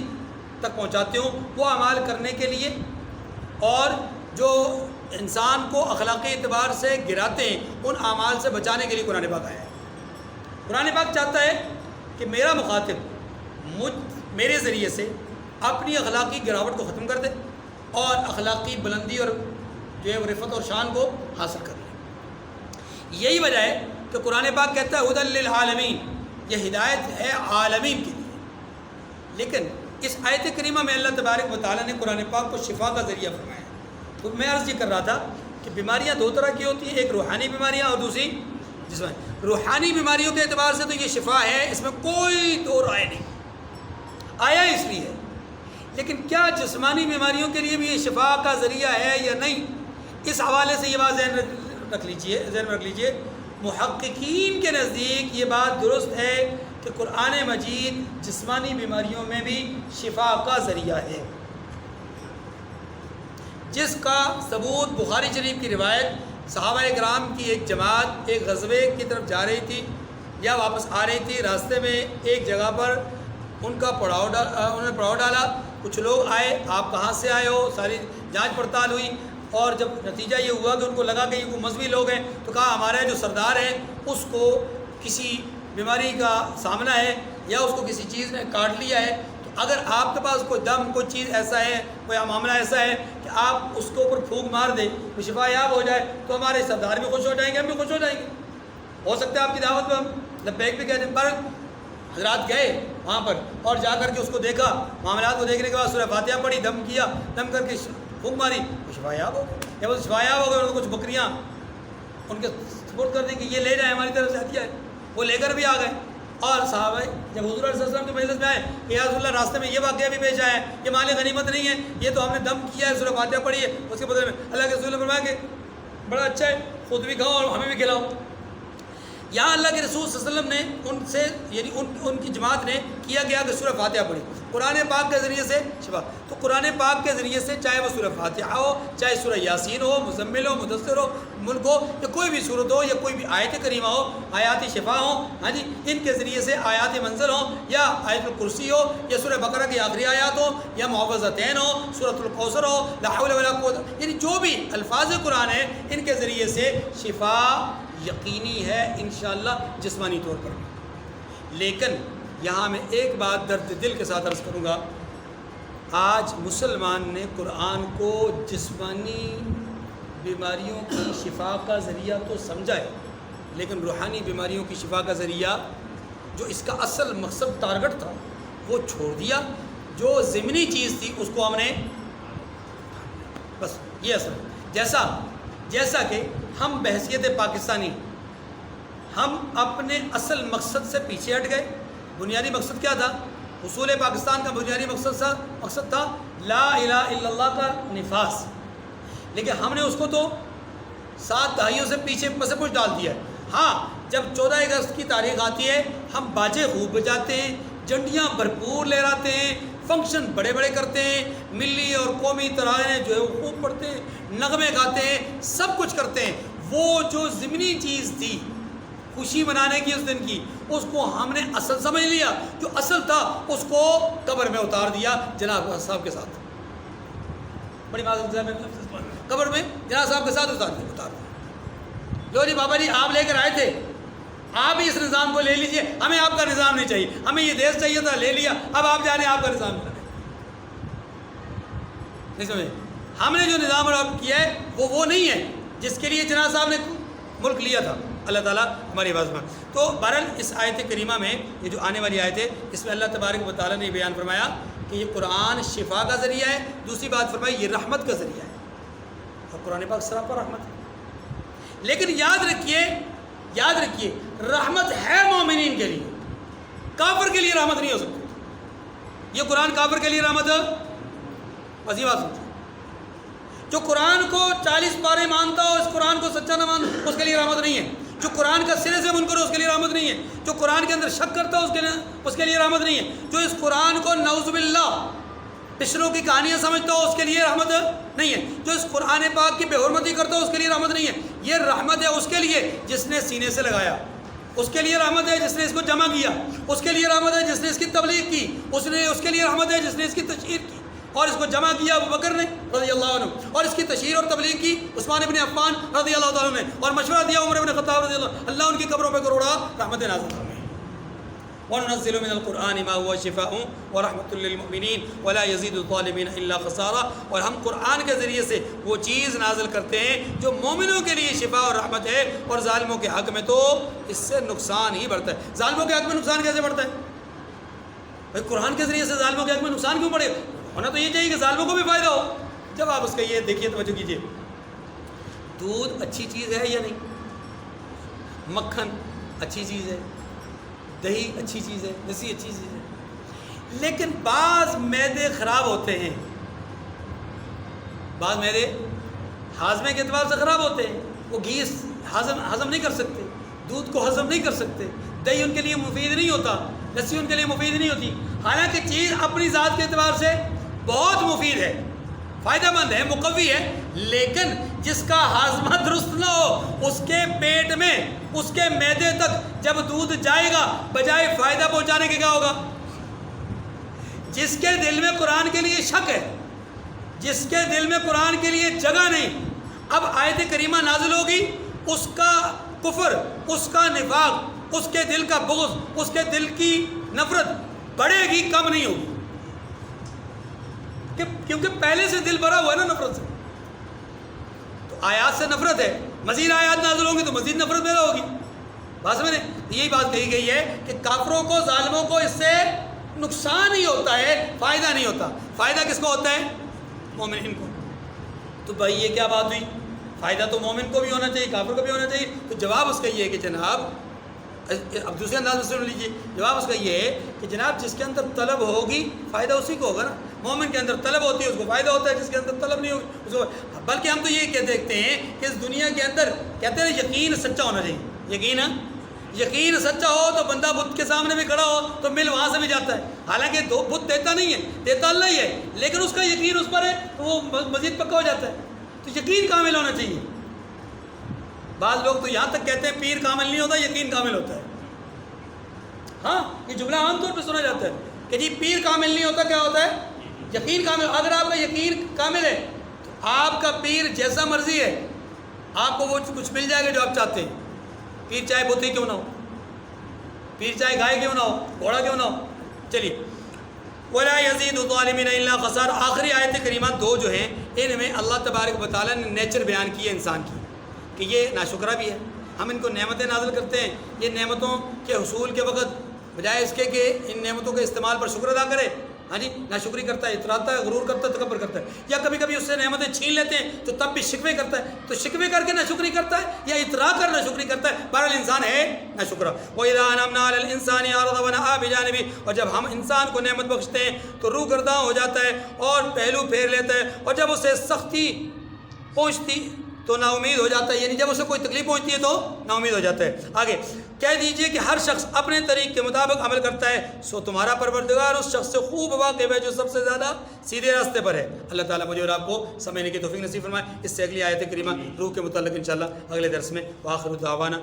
تک پہنچاتے ہوں، وہ اعمال کرنے کے لیے، اور جو انسان کو اخلاقی اعتبار سے گراتے ہیں ان اعمال سے بچانے کے لیے قرآن پاک آیا ہے۔ قرآن پاک چاہتا ہے کہ میرا مخاطب میرے ذریعے سے اپنی اخلاقی گراوٹ کو ختم کر دے اور اخلاقی بلندی اور جو ہے رفعت اور شان کو حاصل کر لے۔ یہی وجہ ہے کہ قرآن پاک کہتا ہے ھدی للعالمین، یہ ہدایت ہے عالمین کے لیے۔ لیکن اس آیت کریمہ میں اللہ تبارک و تعالیٰ نے قرآن پاک کو شفا کا ذریعہ فرمایا۔ تو میں عرض یہ کر رہا تھا کہ بیماریاں دو طرح کی ہوتی ہیں، ایک روحانی بیماریاں اور دوسری جسمانی۔ روحانی بیماریوں کے اعتبار سے تو یہ شفا ہے، اس میں کوئی دو رائے نہیں، آیا اس لیے۔ لیکن کیا جسمانی بیماریوں کے لیے بھی یہ شفا کا ذریعہ ہے یا نہیں، اس حوالے سے یہ بات ذہن میں رکھ لیجئے۔ محققین کے نزدیک یہ بات درست ہے کہ قرآن مجید جسمانی بیماریوں میں بھی شفا کا ذریعہ ہے۔ جس کا ثبوت بخاری شریف کی روایت، صحابہ کرام کی ایک جماعت ایک غزوے کی طرف جا رہی تھی یا واپس آ رہی تھی، راستے میں ایک جگہ پر انہوں نے پڑاؤ ڈالا، کچھ لوگ آئے، آپ کہاں سے آئے ہو، ساری جانچ پڑتال ہوئی، اور جب نتیجہ یہ ہوا کہ ان کو لگا کہ یہ کوئی مذہبی لوگ ہیں، تو کہا ہمارے جو سردار ہیں اس کو کسی بیماری کا سامنا ہے یا اس کو کسی چیز نے کاٹ لیا ہے، تو اگر آپ کے پاس کوئی دم کوئی چیز ایسا ہے، کوئی معاملہ ایسا ہے کہ آپ اس کے اوپر پھونک مار دیں تو شفا یاب ہو جائے، تو ہمارے سردار بھی خوش ہو جائیں گے، ہم بھی خوش ہو جائیں گے، ہو سکتا ہے آپ کی دعوت میں ہم لبیک بھی کہہ دیں۔ پر حضرات گئے وہاں پر اور جا کر کے اس کو دیکھا، معاملات کو دیکھنے کے بعد سورہ فاتحہ پڑھی، دم کیا، دم کر کے پھونک ماری، شفا یاب ہو گئے۔ جب وہ شفا یاب ہو گئے، ان کو کچھ بکریاں ان کے سپورٹ کر دیں کہ یہ لے جائیں، ہماری طرف سے ہدیہ ہے، وہ لے کر بھی آ گئے۔ اور صحابہ جب حضور علیہ السلام کے مجلس میں آئے کہ یا رسول اللہ راستے میں یہ واقعہ بھی پیش آیا ہے، یہ مال غنیمت نہیں ہے، یہ تو ہم نے دم کیا ہے، سورہ فاتحہ پڑھی ہے، اس کے بدلے میں اللہ کے رسول نے فرمایا کہ بڑا اچھا ہے، خود بھی کھاؤ اور ہمیں بھی کھلاؤ۔ یہاں اللہ کے رسول صلی اللہ علیہ وسلم نے ان سے یعنی ان کی جماعت نے کیا گیا کہ سورہ فاتحہ پڑھی، قرآن پاک کے ذریعے سے شفا۔ تو قرآن پاک کے ذریعے سے چاہے وہ سورہ فاتحہ ہو، چاہے سورہ یاسین ہو، مزمل ہو، مدثر ہو، ملک ہو، یا کوئی بھی صورت ہو، یا کوئی بھی آیت کریمہ ہو، آیات شفا ہو، ہاں جی، ان کے ذریعے سے آیات منزل ہو، یا آیت الکرسی ہو، یا سورہ بقرہ کی آخری آیات ہو، یا معوذتین ہو، سورۃ الکوثر ہو، لا حول ولا قوت، یعنی جو بھی الفاظ قرآن ہیں ان کے ذریعے سے شفا یقینی ہے انشاءاللہ جسمانی طور پر۔ لیکن یہاں میں ایک بات درد دل کے ساتھ عرض کروں گا، آج مسلمان نے قرآن کو جسمانی بیماریوں کی شفا کا ذریعہ تو سمجھا ہے، لیکن روحانی بیماریوں کی شفا کا ذریعہ جو اس کا اصل مقصد ٹارگٹ تھا وہ چھوڑ دیا، جو ضمنی چیز تھی اس کو ہم نے بس یہ اثر جیسا کہ ہم بحیثیت پاکستانی ہم اپنے اصل مقصد سے پیچھے ہٹ گئے۔ بنیادی مقصد کیا تھا؟ حصول پاکستان کا بنیادی مقصد تھا لا الہ الا اللہ کا نفاذ، لیکن ہم نے اس کو تو 7 دہائیوں سے پیچھے پس پش ڈال دیا ہے۔ ہاں جب 14 اگست کی تاریخ آتی ہے ہم باجے خوب بجاتے ہیں، جھنڈیاں بھرپور لہراتے ہیں، فنکشن بڑے بڑے کرتے ہیں، ملی اور قومی ترانے جو ہے وہ خوب پڑھتے ہیں، نغمے گاتے ہیں، سب کچھ کرتے ہیں۔ وہ جو ضمنی چیز تھی خوشی منانے کی اس دن کی، اس کو ہم نے اصل سمجھ لیا، جو اصل تھا اس کو قبر میں اتار دیا جناب صاحب کے ساتھ، بڑی قبر میں جناب صاحب کے ساتھ اتار دیا۔ لو جی بابا جی آپ لے کر آئے تھے، آپ ہی اس نظام کو لے لیجئے، ہمیں آپ کا نظام نہیں چاہیے، ہمیں یہ دیش چاہیے تھا، لے لیا، اب آپ جانے آپ کا نظام نہیں سمجھے۔ ہم نے جو نظام کیا ہے وہ نہیں ہے جس کے لیے جناب صاحب نے ملک لیا تھا۔ اللہ تعالیٰ ہماری آواز میں تو بہرحال اس آیت کریمہ میں یہ جو آنے والی آیت ہے اس میں اللہ تبارک و تعالیٰ نے بیان فرمایا کہ یہ قرآن شفا کا ذریعہ ہے، دوسری بات فرمائی یہ رحمت کا ذریعہ ہے، اور قرآن پاک سراپا رحمت ہے۔ لیکن یاد رکھیے رحمت ہے مومنین کے لیے، کافر کے لیے رحمت نہیں ہو سکتی۔ یہ قرآن کافر کے لیے رحمت ہے، بس یہ بات سنتے جو قرآن کو 40 پارے مانتا ہو، اس قرآن کو سچا نہ مانتا، اس کے لیے رحمت نہیں ہے۔ جو قرآن کا سرے سے منکر ہو اس کے لیے رحمت نہیں ہے۔ جو قرآن کے اندر شک کرتا ہو اس کے لیے رحمت نہیں ہے۔ جو اس قرآن کو نعوذ باللہ پچھلوں کی کہانیاں سمجھتا ہو اس کے لیے رحمت نہیں ہے۔ جو اس قرآن پاک کی بے حرمتی کرتا ہو اس کے لیے رحمت نہیں ہے۔ یہ رحمت ہے اس کے لیے جس نے سینے سے لگایا، اس کے لیے رحمت ہے جس نے اس کو جمع کیا، اس کے لیے رحمت ہے جس نے اس کی تبلیغ کی، اس کے لیے رحمت ہے جس نے اس کی تشہیر کی، اور اس کو جمع کیا ابو بکر نے رضی اللہ عنہ، اور اس کی تشہیر اور تبلیغ کی عثمان ابن عفان رضی اللہ تعالیٰ نے، اور مشورہ دیا عمر ابن خطاب رضی اللہ ان کی قبروں پہ کروڑا رحمت نازل فرمائے۔ وَنُنَزِّلُ مِنَ الْقُرْآنِ مَا هُوَ شِفَاءٌ وَرَحْمَةٌ لِّلْمُؤْمِنِينَ وَلَا يَزِيدُ الظَّالِمِينَ إِلَّا خَسَارًا، اور ہم قرآن کے ذریعے سے وہ چیز نازل کرتے ہیں جو مومنوں کے لیے شفا اور رحمت ہے، اور ظالموں کے حق میں تو اس سے نقصان ہی بڑھتا ہے۔ ظالموں کے حق میں نقصان کیسے بڑھتا ہے بھائی؟ قرآن کے ذریعے سے ظالموں کے حق میں نقصان کیوں بڑھے؟ ہونا تو یہ چاہیے کہ ظالموں کو بھی فائدہ ہو۔ جب آپ اس کا یہ دیکھیے، توجہ کیجیے، دودھ اچھی چیز ہے یا نہیں؟ مکھن اچھی چیز ہے، دہی اچھی چیز ہے، لسی اچھی چیز ہے، لیکن بعض معدے خراب ہوتے ہیں، بعض معدے ہاضمے کے اعتبار سے خراب ہوتے ہیں، وہ گھی ہضم نہیں کر سکتے، دودھ کو ہضم نہیں کر سکتے، دہی ان کے لیے مفید نہیں ہوتا، لسی ان کے لیے مفید نہیں ہوتی، حالانکہ چیز اپنی ذات کے اعتبار سے بہت مفید ہے۔ فائدہ مند ہے، مقوی ہے، لیکن جس کا ہاضمہ درست نہ ہو اس کے پیٹ میں، اس کے معدے تک جب دودھ جائے گا بجائے فائدہ پہنچانے کے کیا ہوگا؟ جس کے دل میں قرآن کے لیے شک ہے، جس کے دل میں قرآن کے لیے جگہ نہیں، اب آیت کریمہ نازل ہوگی، اس کا کفر، اس کا نفاق، اس کے دل کا بغض، اس کے دل کی نفرت بڑھے گی، کم نہیں ہوگی، کیونکہ پہلے سے دل بھرا ہوا ہے نا نفرت سے. تو آیات سے نفرت ہے، مزید آیات نازل ہوں گی تو مزید نفرت پیدا ہوگی. بات سمجھیں؟ یہی بات کہی گئی ہے کہ کافروں کو، ظالموں کو اس سے نقصان ہی ہوتا ہے، فائدہ نہیں ہوتا. فائدہ کس کو ہوتا ہے؟ مومنین کو. تو بھائی یہ کیا بات ہوئی؟ فائدہ تو مومن کو بھی ہونا چاہیے، کافر کو بھی ہونا چاہیے. تو جواب اس کا یہ ہے کہ جناب، اب دوسرے انداز میں سن لیجیے، جواب اس کا یہ ہے کہ جناب جس کے اندر طلب ہوگی فائدہ اسی کو ہوگا نا. مومن کے اندر طلب ہوتی ہے اس کو فائدہ ہوتا ہے، جس کے اندر طلب نہیں ہوگی اس کو. بلکہ ہم تو یہ کہ دیکھتے ہیں کہ اس دنیا کے اندر کہتے ہیں یقین سچا ہونا چاہیے. یقین سچا ہو تو بندہ بت کے سامنے بھی کھڑا ہو تو مل وہاں سے بھی جاتا ہے. حالانکہ دو بت دیتا نہیں ہے، دیتا اللہ ہی ہے، لیکن اس کا یقین اس پر ہے تو وہ مزید پکا ہو جاتا ہے. تو یقین کامل ہونا چاہیے. بعض لوگ تو یہاں تک کہتے ہیں پیر کامل نہیں ہوتا، یقین کامل ہوتا ہے. ہاں یہ جملہ عام طور پہ سنا جاتا ہے کہ جی پیر کامل نہیں ہوتا، کیا ہوتا ہے؟ یقین کامل. اگر آپ کا یقین کامل ہے تو آپ کا پیر جیسا مرضی ہے آپ کو وہ کچھ مل جائے گا جو آپ چاہتے ہیں. پیر چاہے بت ہی کیوں نہ ہو، پیر چاہے گائے کیوں نہ ہو، گھوڑا کیوں نہ ہو. چلیے وَلَا يَزِيدُ الظَّالِمِينَ إِلَّا خَسَارًا. آخری آیت کریمہ دو جو ہیں ان میں اللہ تبارک و تعالیٰ نے نیچر بیان کی ہے انسان کی کہ یہ ناشکرہ بھی ہے. ہم ان کو نعمتیں نازل کرتے ہیں، یہ نعمتوں کے حصول کے وقت بجائے اس کے کہ ان نعمتوں کے استعمال پر شکر ادا کرے، ہاں جی ناشکری کرتا ہے، اتراتا ہے، غرور کرتا ہے، تکبر کرتا ہے. یا کبھی کبھی اس سے نعمتیں چھین لیتے ہیں تو تب بھی شکوے کرتا ہے. تو شکوے کر کے ناشکری کرتا ہے یا اترا کر ناشکری کرتا ہے، بہرحال انسان ہے ناشکرہ. وَإِذَا أَنْعَمْنَا عَلَى الْإِنسَانِ أَعْرَضَ وَنَأَىٰ بِجَانِبِهِ. اور جب ہم انسان کو نعمت بخشتے ہیں تو روح گرداں ہو جاتا ہے اور پہلو پھیر لیتا ہے، اور جب اسے سختی پہنچتی تو نا امید ہو جاتا ہے، یعنی جب اسے کوئی تکلیف پہنچتی ہے تو نا امید ہو جاتا ہے. آگے کہہ دیجئے کہ ہر شخص اپنے طریق کے مطابق عمل کرتا ہے، سو تمہارا پروردگار اس شخص سے خوب واقف ہے جو سب سے زیادہ سیدھے راستے پر ہے. اللہ تعالیٰ مجھے اور آپ کو سمجھنے کی توفیق نصیب فرمائے. اس سے اگلی آیت کریمہ روح کے متعلق انشاءاللہ اگلے درس میں. وآخر دعوانا